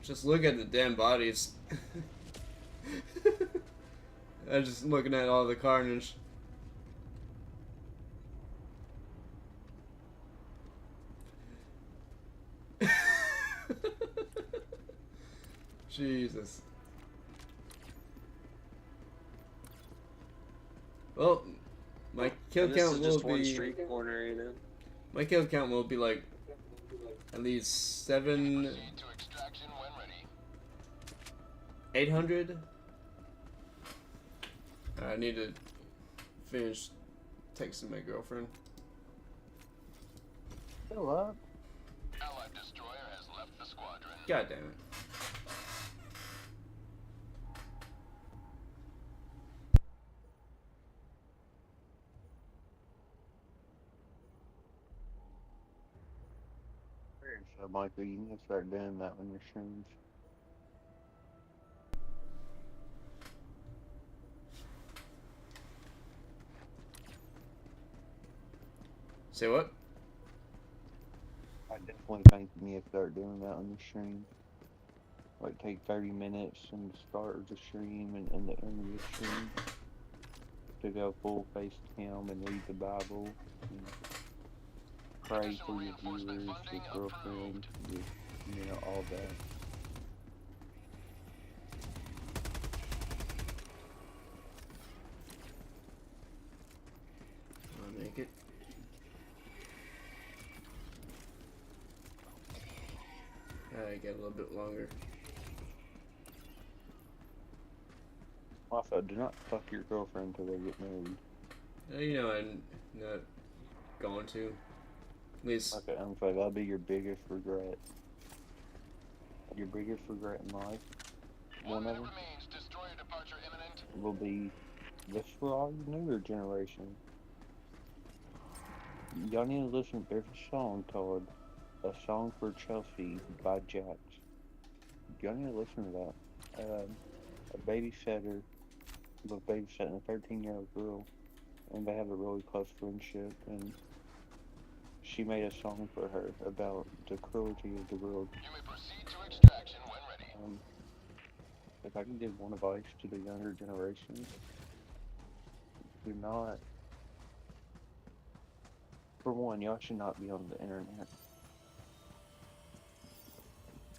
Just look at the damn bodies. I'm just looking at all the carnage. Jesus. Well, my kill And this count is will just one be. street corner, you know. My kill count will be like at least 700, Proceed to extraction when ready. 800. I need to finish texting my girlfriend. Fill up. Allied destroyer has left the squadron. God damn it. So, Michael, you need to start doing that on your streams. Say what? I definitely think you need to start doing that on your stream. Like, take 30 minutes in the start of the stream and in the end of the stream to go full face cam and read the Bible and pray for your viewers, your girlfriend, you know, all that. I'll make it. I get a little bit longer. Also, do not fuck your girlfriend until they get married. You know I'm not going to. At least Okay, I'm sorry, that'll be your biggest regret. Your biggest regret in life, one of them, Remains destroyer departure imminent. will be this for all your newer generation. Y'all need to listen. There's a song called "A Song for Chelsea" by Jax. Y'all need to listen to that. A babysitter was babysitting a 13-year-old girl, and they have a really close friendship, and she made a song for her about the cruelty of the world. You may proceed to extraction when ready. If I can give one advice to the younger generation, do not, for one, y'all should not be on the internet.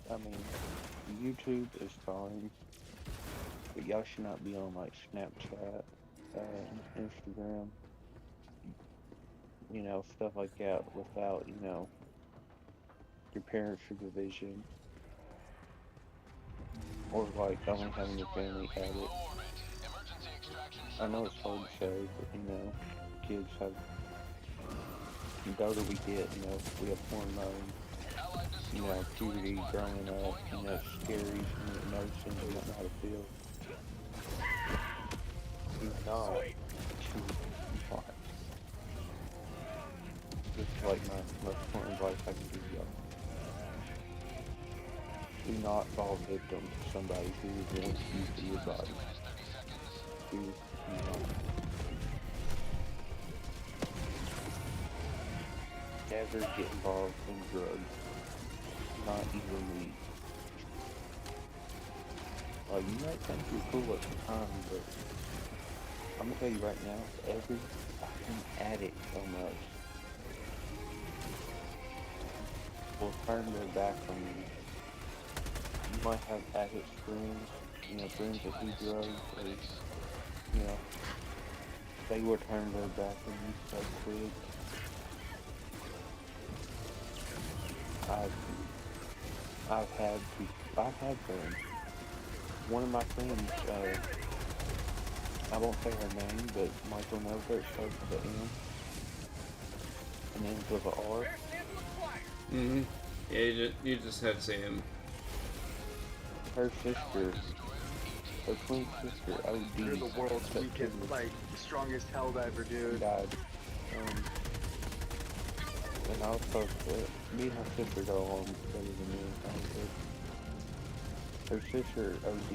I mean, YouTube is fine, but y'all should not be on like Snapchat, Instagram, you know, stuff like that without, you know, your parents' supervision. Or like only having your family at it. I know it's hard to say, but you know, kids have, the older we get, you know, we have hormones, you know, puberty, growing up, you know, it's scary, you know, emotions, you don't know how to feel. Do not choose life. This is like my most important advice I can give y'all. Do not fall victim to somebody who wants you for your body. Do not. Never get involved in drugs. Not even weed. Like, you might think you're cool at the time, but I'm gonna tell you right now, every fucking addict almost will turn their back on you. You might have addict friends, you know, friends that do drugs, or, you know, they will turn their back on you so quick. I've had friends. One of my friends, I won't say her name, but Michael knows her. It starts with an M and ends with an R. Mm-hmm. Yeah, you just have to say him. Her sister, her twin sister, OD. You're the world's weakest, like, strongest helldiver, dude. Died. And I was supposed to, me and her sister go home better than me. Her sister OD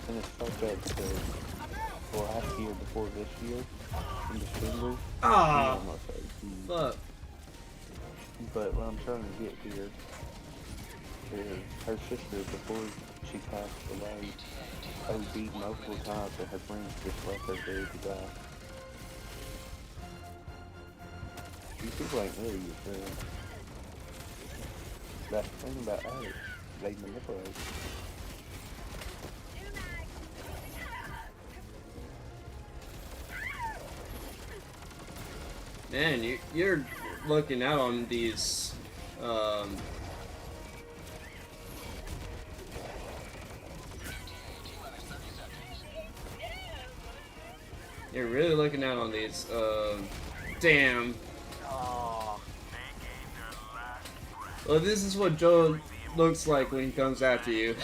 And it's fucked up because last year before this year, in December, Ah, I'm not saying, fuck. but what I'm trying to get here is her sister, before she passed away, OD'd multiple times and her friends just left her there to die. These people ain't really your friends. That's the thing about addicts. They manipulate. Man, you're looking out on these, you're really looking out on these, damn. Well, this is what Joe looks like when he comes after you.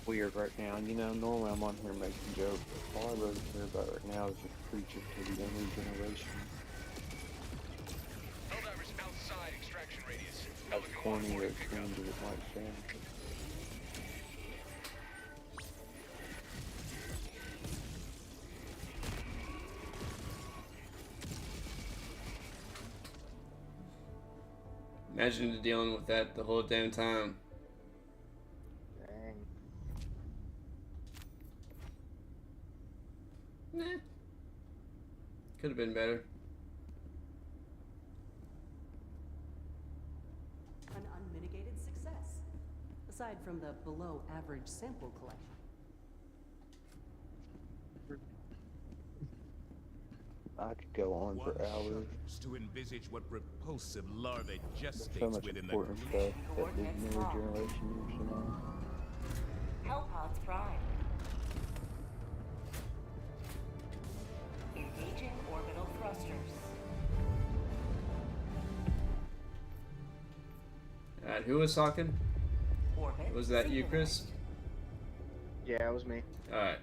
Weird right now. You know, normally I'm on here making jokes, but all I really care about right now is just preaching to the younger generation. Helldivers outside extraction radius. As corny or extreme as it might sound. Imagine dealing with that the whole damn time. Dang. Nah. Could have been better. An unmitigated success, aside from the below average sample collection. I could go on for hours. To envisage what repulsive larvae There's gestates so much within the important stuff that the newer generation needs to know. Hellpods Prime. Engaging orbital thrusters. Alright, who was talking? Orbit Was that you, Chris? synchronized. Yeah, it was me. Alright.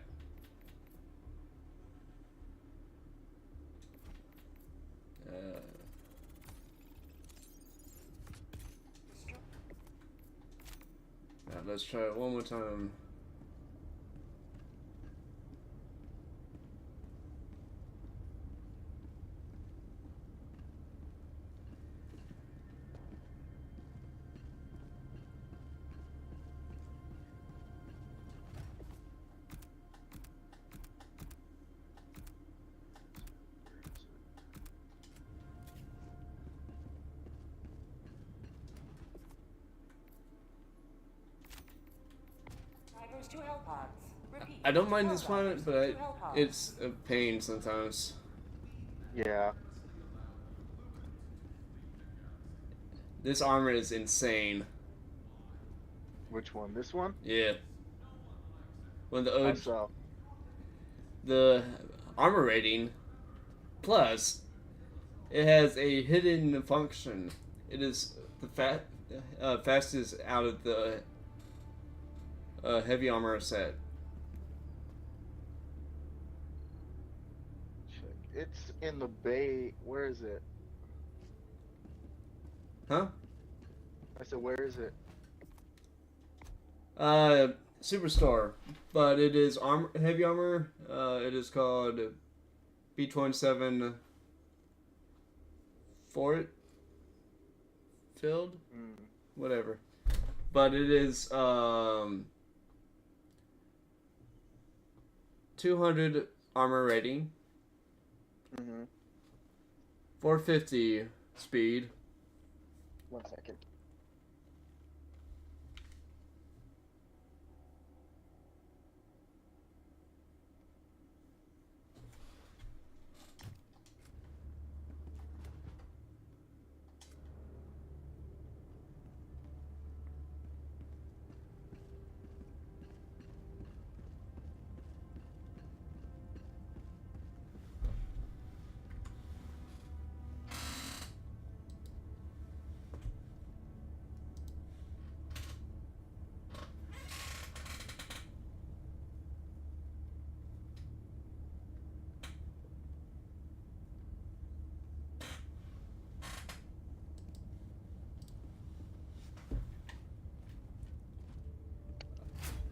Alright, let's try it one more time. Divers to Hellpods. Repeat. I don't mind this Helldivers planet, but to Hellpods. it's a pain sometimes. Yeah. This armor is insane. Which one? This one? Yeah. When the How OG, so? the armor rating plus it has a hidden function. It is the fastest out of the heavy armor set. Check. It's in the bay. Where is it? Huh? I said, where is it? Superstore, but it is heavy armor. It is called B-27 Fort Field, whatever. But it is 200 armor rating, 450 speed. 1 second.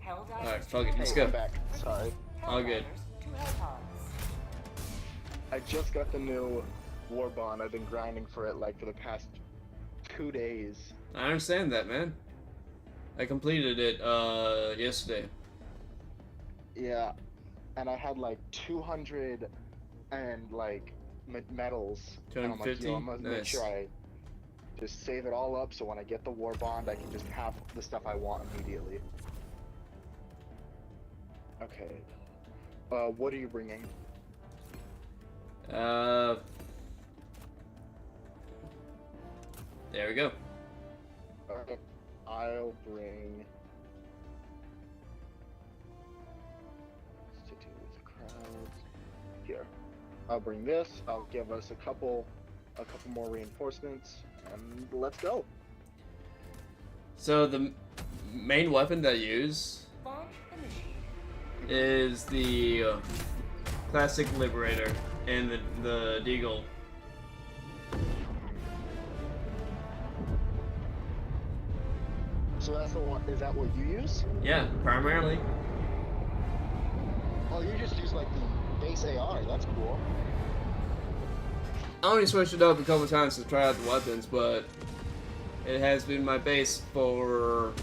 Helldivers Alright, fuck it, let's Hey, go. I'm back. Sorry. All good. to Hellpods. I just got the new War Bond. I've been grinding for it like for the past 2 days. I understand that, man. I completed it yesterday. Yeah, and I had like 200 and like medals. And I'm like, 250? yo, I'm gonna make Nice. sure I just save it all up so when I get the War Bond, I can just have the stuff I want immediately. Okay. What are you bringing? There we go. Okay. I'll bring. To do with the crowds. Here. I'll bring this. I'll give us a couple more reinforcements, and let's go. So the main weapon that I use Launch initiated. is the classic Liberator and the Deagle. So that's the one. Is that what you use? Yeah, primarily. Oh, you just use like the base AR. That's cool. I only switched it up a couple times to try out the weapons, but it has been my base for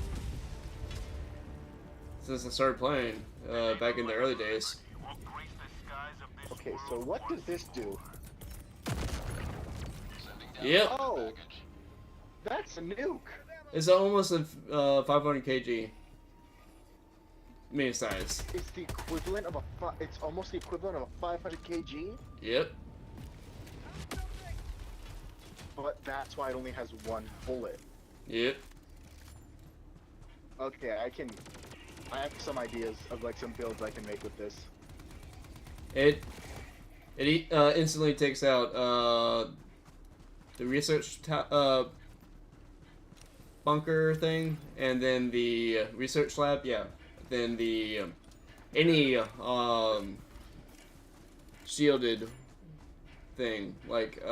since I started playing back in the early days. Okay, so what does this do? Yep, Oh, that's a nuke. it's almost a 500 kg mini size. It's the equivalent of it's almost the equivalent of a 500 kg, Yep. but that's why it only has one bullet. Yep. Okay, I have some ideas of like some builds I can make with this. It instantly takes out the research bunker thing, and then the research lab. Yeah, then the any shielded thing. Like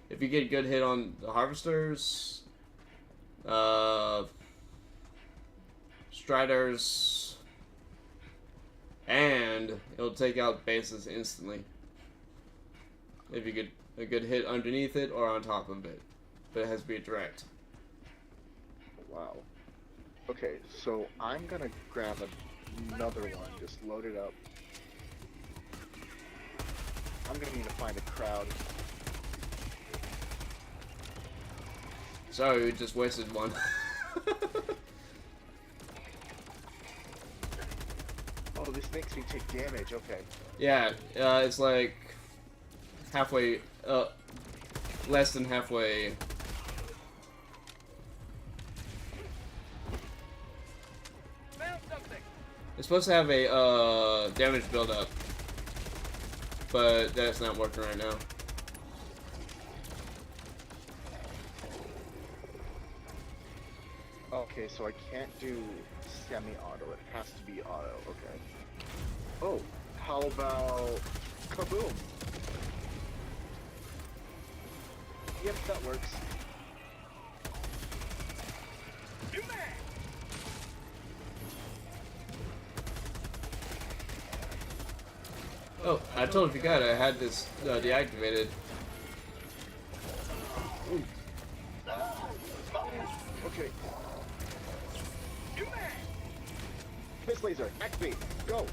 if you get a good hit on the harvesters, striders, and it'll take out bases instantly if you get a good hit underneath it or on top of it, but it has to be direct. Wow. Okay, so I'm gonna grab another one, just load it up. I'm gonna need to find a crowd. Sorry, we just wasted one. Oh, this makes me take damage, okay. Yeah, it's like halfway, less than halfway. Found something. It's supposed to have a damage build-up, but that's not working right now. Okay, so I can't do semi-auto, it has to be auto, okay. Oh, how about kaboom? Yep, that works. You man. Oh, I totally forgot I had this deactivated. Okay, You man. Miss Laser, activate, go!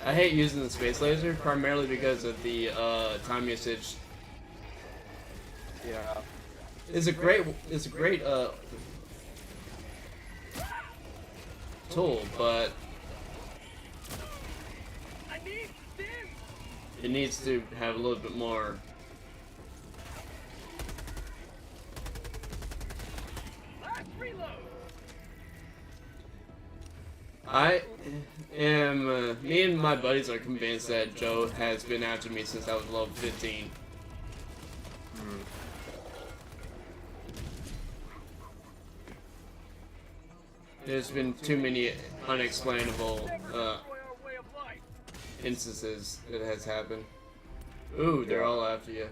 I hate using the space laser primarily because of the time usage. Yeah. It's a great tool, but I need stim. it needs to have a little bit more. Last reload. I am. Me and my buddies are convinced that Joe has been after me since I was level 15. There's been too many unexplainable Destroy our way of life. instances that has happened. Ooh, they're all after you.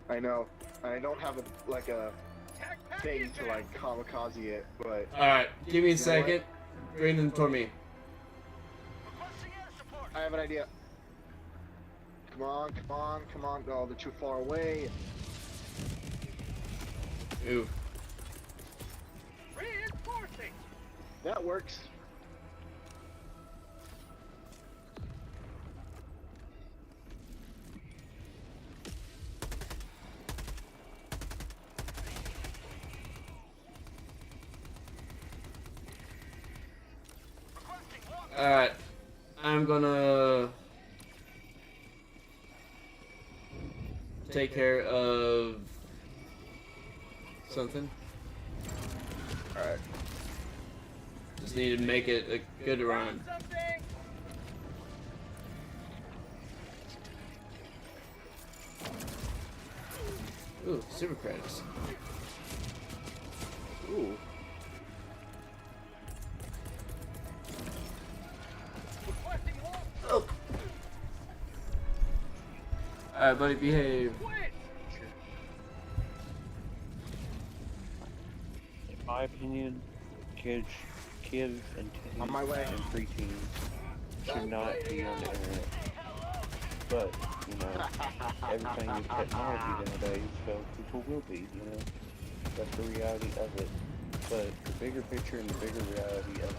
I know. I don't have like a thing to like kamikaze it, but Alright, give me a second. Bring them toward me. I have an idea. Come on, come on, come on. Oh, they're too far away. Ooh. Reinforcing. That works. Alright. I'm gonna take care of something. Alright. Just need to make it a good run. Something. Ooh, super credits. Ooh. Requesting launch. Oh. Alright, buddy, behave. Quit. In my opinion, kids and teens On my way. and preteens should not be on the internet. But, you know, everything is technology nowadays, so people will be, you know. That's the reality of it. But the bigger picture and the bigger reality of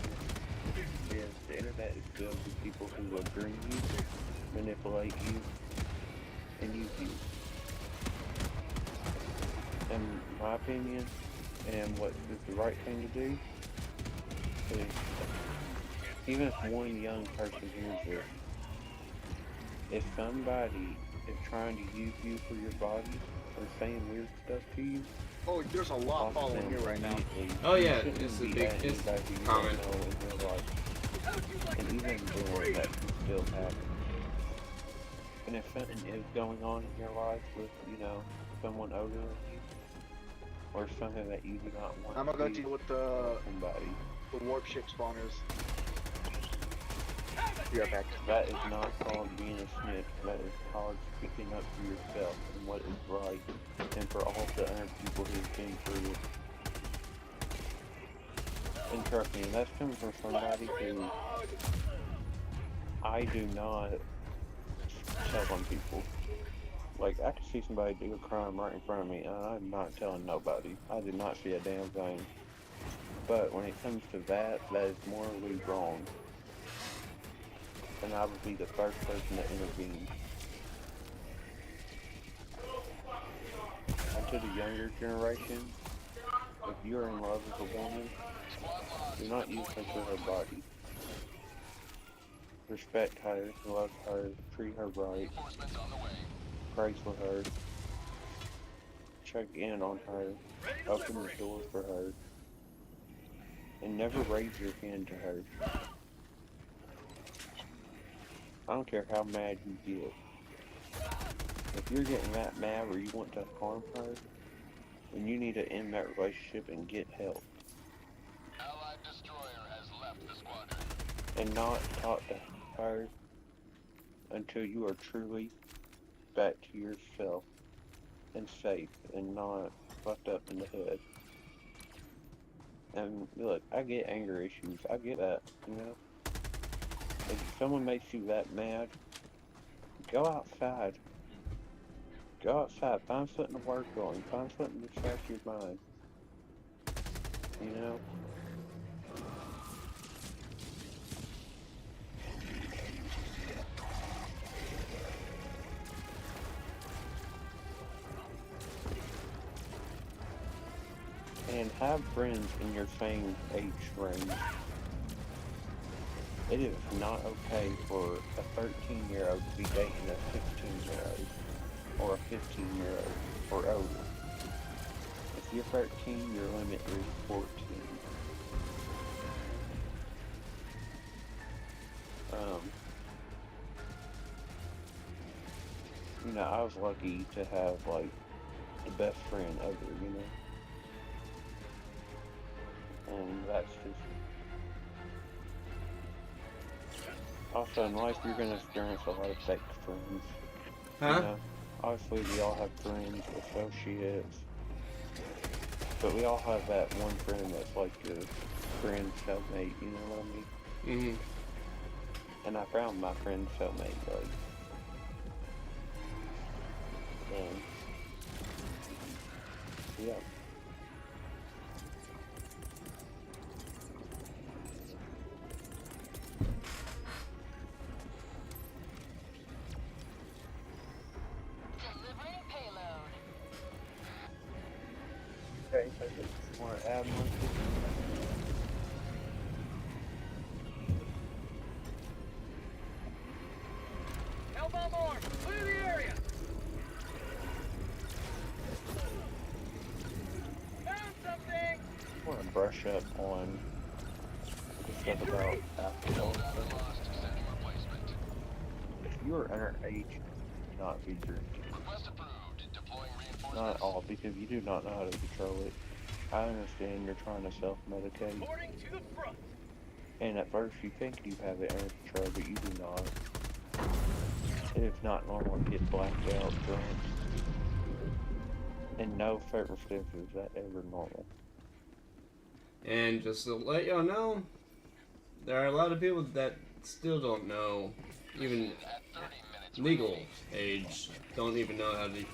it is the internet is filled with people who will bring you, manipulate you, and use you. In my opinion, and what is the right thing to do, is even if one young person hears this, if somebody is trying to use you for your body or saying weird stuff to you, Oh, there's a lot talk to following them you right now. immediately. Oh, You yeah, shouldn't it's a be big- at it's anybody you common. don't know in real life. And even then, that can still happen. And if something is going on in your life with, you know, someone older than you, or something that you do not want I'm gonna go to deal with the somebody, warp ship spawners. Be right back. that is not called being a snitch. That is called speaking up for yourself and what is right, and for all the other people who've been through it. And trust me, that's coming from somebody who I do not tell on people. Like, I could see somebody do a crime right in front of me, and I'm not telling nobody. I did not see a damn thing. But when it comes to that, that is morally wrong. And I would be the first person to intervene. And to the younger generation, if you're in love with a woman, do not use her for her body. Respect her, love her, treat her right, pray for her, check in on her, open the door for her, and never raise your hand to her. I don't care how mad you get. If you're getting that mad where you want to harm her, then you need to end that relationship and get help. Allied destroyer has left the squadron. And not talk to her until you are truly back to yourself and safe and not fucked up in the head. And look, I get anger issues. I get that, you know? If someone makes you that mad, go outside. Go outside. Find something to work on. Find something to distract your mind. You know? And have friends in your same age range. It is not okay for a 13-year-old to be dating a 16-year-old or a 15-year-old or older. If you're 13, your limit is 14. You know, I was lucky to have, like, the best friend ever, you know? And that's just... Also, in life, you're gonna experience a lot of fake friends. Huh? You know? Obviously, we all have friends, associates, But we all have that one friend that's like your friend's cellmate, you know what I mean? Mm-hmm. And I found my friend's cellmate, like, and, yeah. Delivering payload. Okay, so just want to add one to Hellbomb arm! Clear the area! Found something! I want to brush up on the stuff about alcohol. If you are underage, do not be drinking. Request approved. Deploying reinforcements. Not at all, because you do not know how to control it. I understand you're trying to self-medicate, Reporting to the front! and at first you think you have it under control, but you do not. It is not normal to get blacked out drunk. In no circumstances is that ever normal. And just to let y'all know, there are a lot of people that still don't know, even legal age, don't even know how to do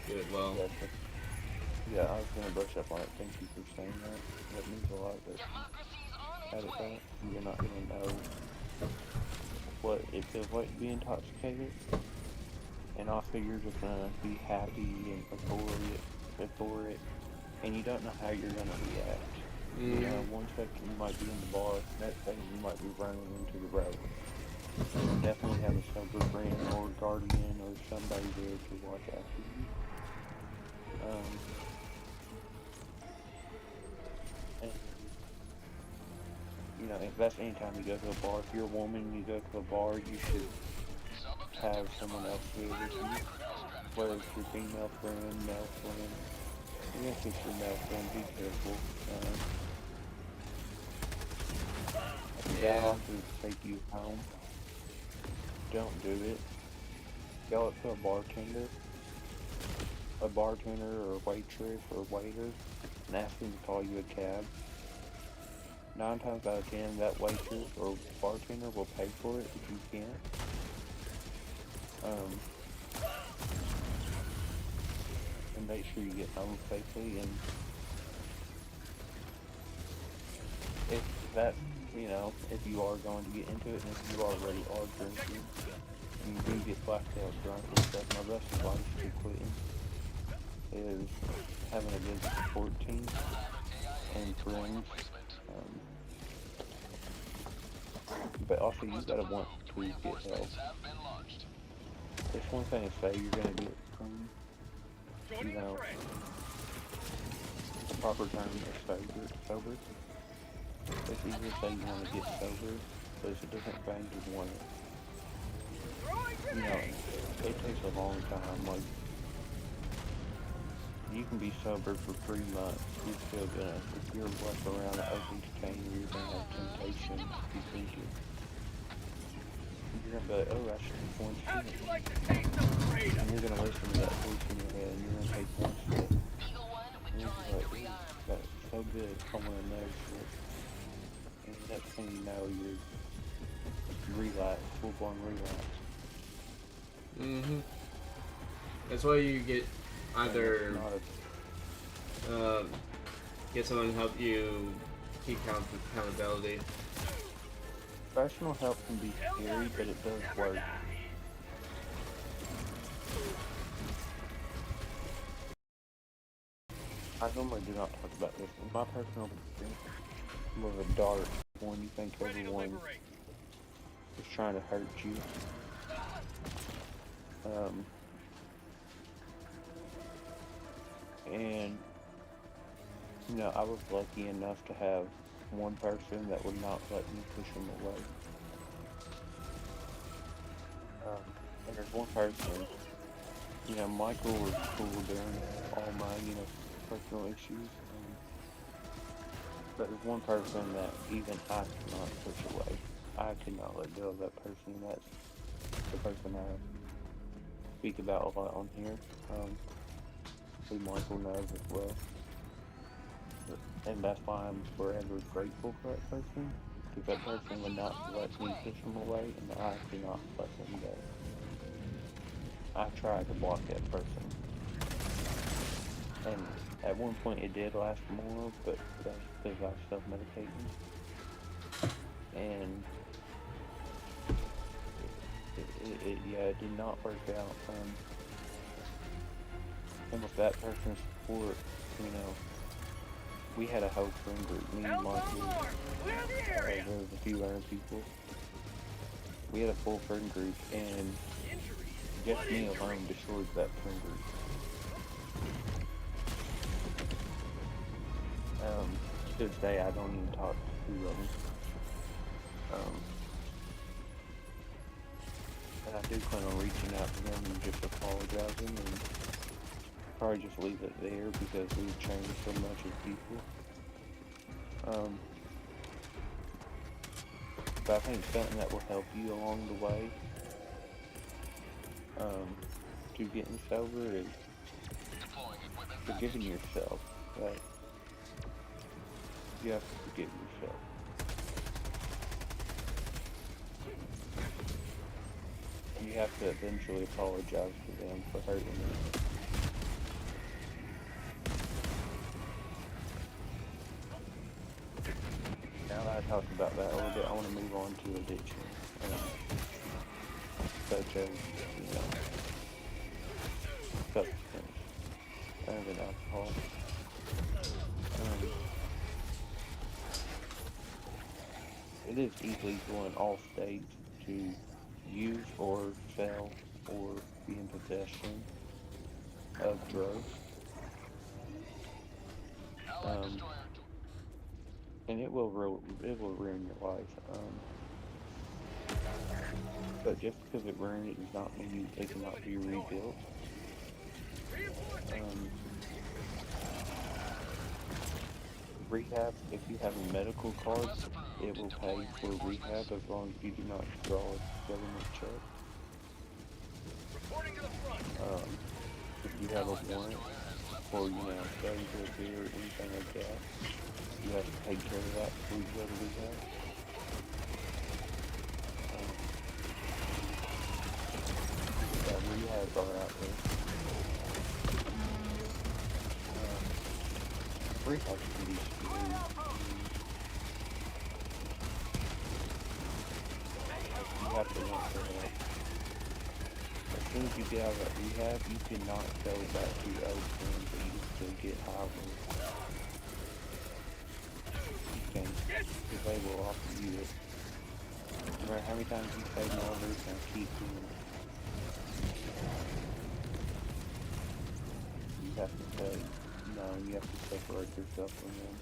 it well. Yeah, I was gonna brush up on it. Thank you for saying that. That means a lot, but at it that, you're not gonna know what it feels like to be intoxicated. And also you're just gonna be happy and euphoric, and you don't know how you're gonna react. You know, one second you might be in the bar, next second you might be running into the road. Definitely have a sober friend or guardian or somebody there to watch after you. And, you know, if that's any time you go to a bar, if you're a woman and you go to a bar, you should have someone else there with you. Whether it's your female friend, male friend. Even if it's your male friend, be careful. If that offers to take you home, don't do it. Go up to a bartender or a waitress or waiter, and ask them to call you a cab. 9 times out of 10, that waitress or bartender will pay for it if you can't. And make sure you get home safely. And if that, you know, if you are going to get into it, and if you already are drinking, and you do get blacked out drunk and stuff, my best advice to quitting is having a good support team and friends. But also you gotta want to get help. It's one thing to say you're gonna get from, you know, the proper term is sober. It's easier to say you want to get sober, but it's a different thing to want it. You know, it takes a long time. Like, you can be sober for 3 months. You're still gonna, if you're like around an open container, you're gonna have temptation to be thinking. You're gonna be like, oh, I should take one sip. And you're gonna listen to that voice in your head, and you're gonna take one sip. And you're like, ooh, that's so good, I want another sip. And next thing you know, you're relapse, full-blown relapse. That's why you get either get someone to help you keep accountability. Professional help can be scary, but it does work. I normally do not talk about this. In my personal experience, I'm of a dark one. You think everyone is trying to hurt you. And, you know, I was lucky enough to have one person that would not let me push him away. And there's one person, you know, Michael was cool during all my, you know, personal issues. But there's one person that even I could not push away. I could not let go of that person. That's the person I speak about a lot on here. who Michael knows as well. And that's why I'm forever grateful for that person, because that person would not let me push him away, and I could not let him go. I tried to block that person. And at one point it did last more, but that's because I was self-medicating. And it did not work out. And with that person's support, you know, we had a whole friend group, me and Marky, there was a few other people. We had a full friend group, and just me alone destroyed that friend group. To this day, I don't even talk to them. And I do plan on reaching out to them and just apologizing, and probably just leave it there because we've changed so much as people. But I think something that will help you along the way to getting sober is forgiving yourself, right? You have to forgive yourself. You have to eventually apologize to them for hurting you. Now that I talked about that a little bit, I want to move on to addiction. Such as, you know, substance other than alcohol. It is illegal in all states to use or sell or be in possession of drugs. And it will ruin your life. But just because it ruined it does not mean it cannot be rebuilt. Rehab, if you have a medical card, it will pay for rehab as long as you do not draw a government check. If you have a warrant for, you know, selling to a beer or anything like that, you have to take care of that before you go to rehab. Rehabs are out there. Rehab can be scary. You have to want for help. As soon as you get out of that rehab, you cannot go back to your old friends that you used to get high with. You can't, because they will offer you it. No matter how many times you say no, they're going to keep doing it. You have to say no, you have to separate yourself from them.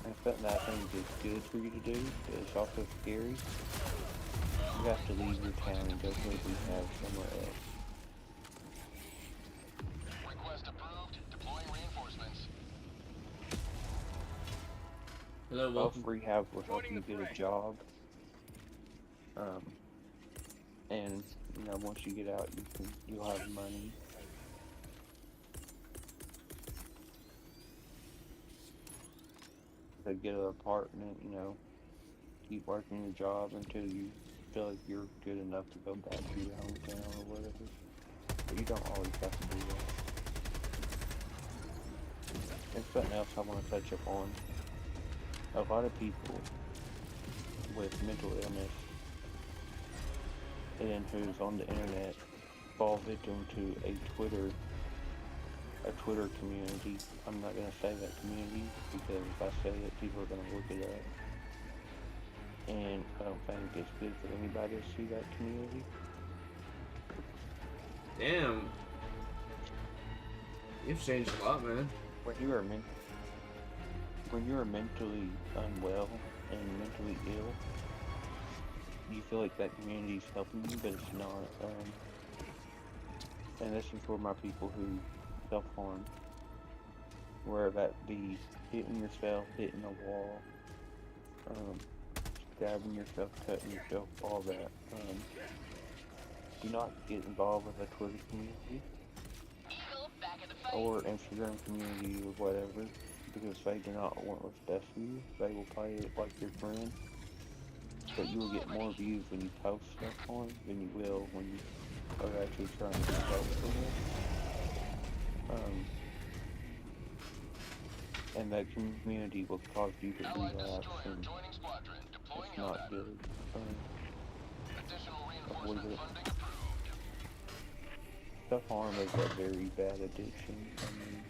And something that I think is good for you to do, but it's also scary. You have to leave your town and go to a rehab somewhere else. Request approved. Deploying reinforcements. Hello, Welcome rehab will help you get a job. And you know, once you get out, you'll have money. To get an apartment, you know, keep working your job until you feel like you're good enough to go back to your hometown or whatever. But you don't always have to do that. And something else I want to touch upon. A lot of people with mental illness and who's on the internet fall victim to a Twitter community. I'm not gonna say that community because if I say it, people are gonna look it up. And I don't think it's good for anybody to see that community. Damn. You've changed a lot, man. When you are mentally unwell and mentally ill, you feel like that community is helping you, but it's not. And this is for my people who self-harm, where that be hitting yourself, hitting a wall, stabbing yourself, cutting yourself, all that. Do not get involved with a Twitter community. or Instagram community or whatever, because they do not want what's best for you. They will play it like your friend, but you will get more views when you post stuff on than you will when you are actually trying to help someone. And that community will cause you to relapse, and it's not good. Self-harm is a very bad addiction. I mean,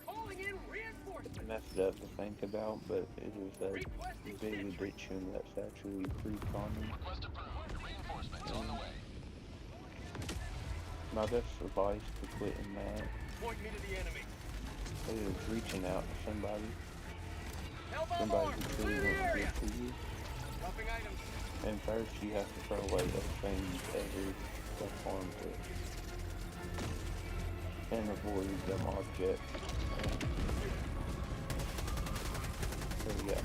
Calling in reinforcements. messed up to think about, but it is a big addiction that's actually pretty common. And my best advice to quitting that Point me to the enemy. is reaching out to somebody Hellbomb armed. who Clear truly the wants area. good for you. Dropping items. And first you have to throw away everything you've ever self-harmed to, and avoid them objects. So yeah.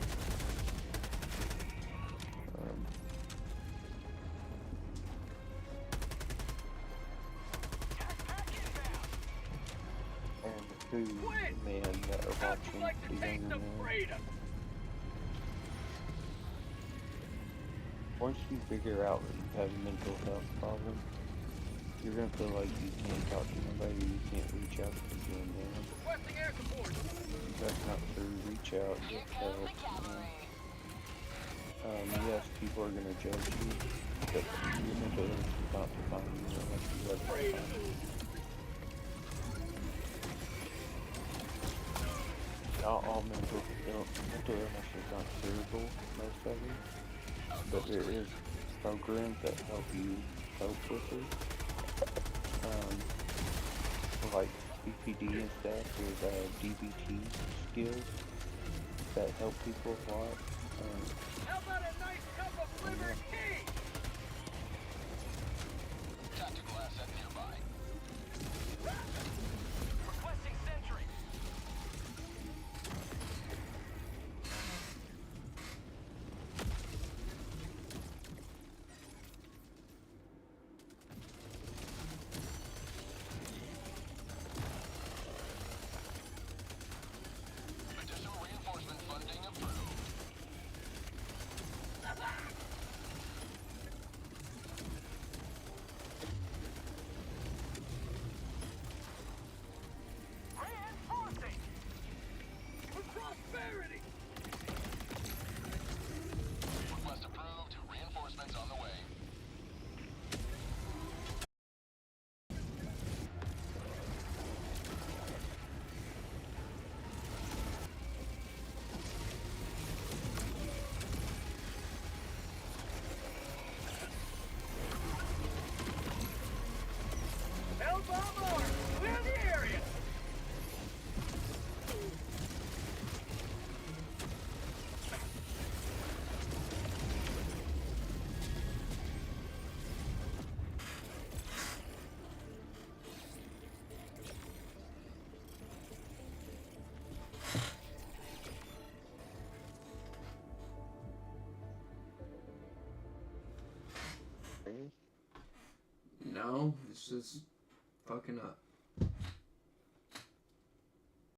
And the two men that are watching, Like to the taste younger of men, freedom. once you figure out that you have a mental health problem, you're gonna feel like you can't talk to nobody, you can't reach out to people in there. Requesting air support. That's not true. Reach out, get help. Yes, people are gonna judge you, but your mental illness is not define you unless you let it define you. Not all mental illness is not curable, most of it, but there is programs that help you cope with it. Like BPD and stuff, there's DBT skills that help people a lot. How about a nice cup of liver tea? Tactical asset nearby. Requesting sentry. Additional reinforcement funding approved. Reinforcing. For prosperity. Request approved. Reinforcements on the way. Hellbomb armed. Clear the area. No, it's just fucking up.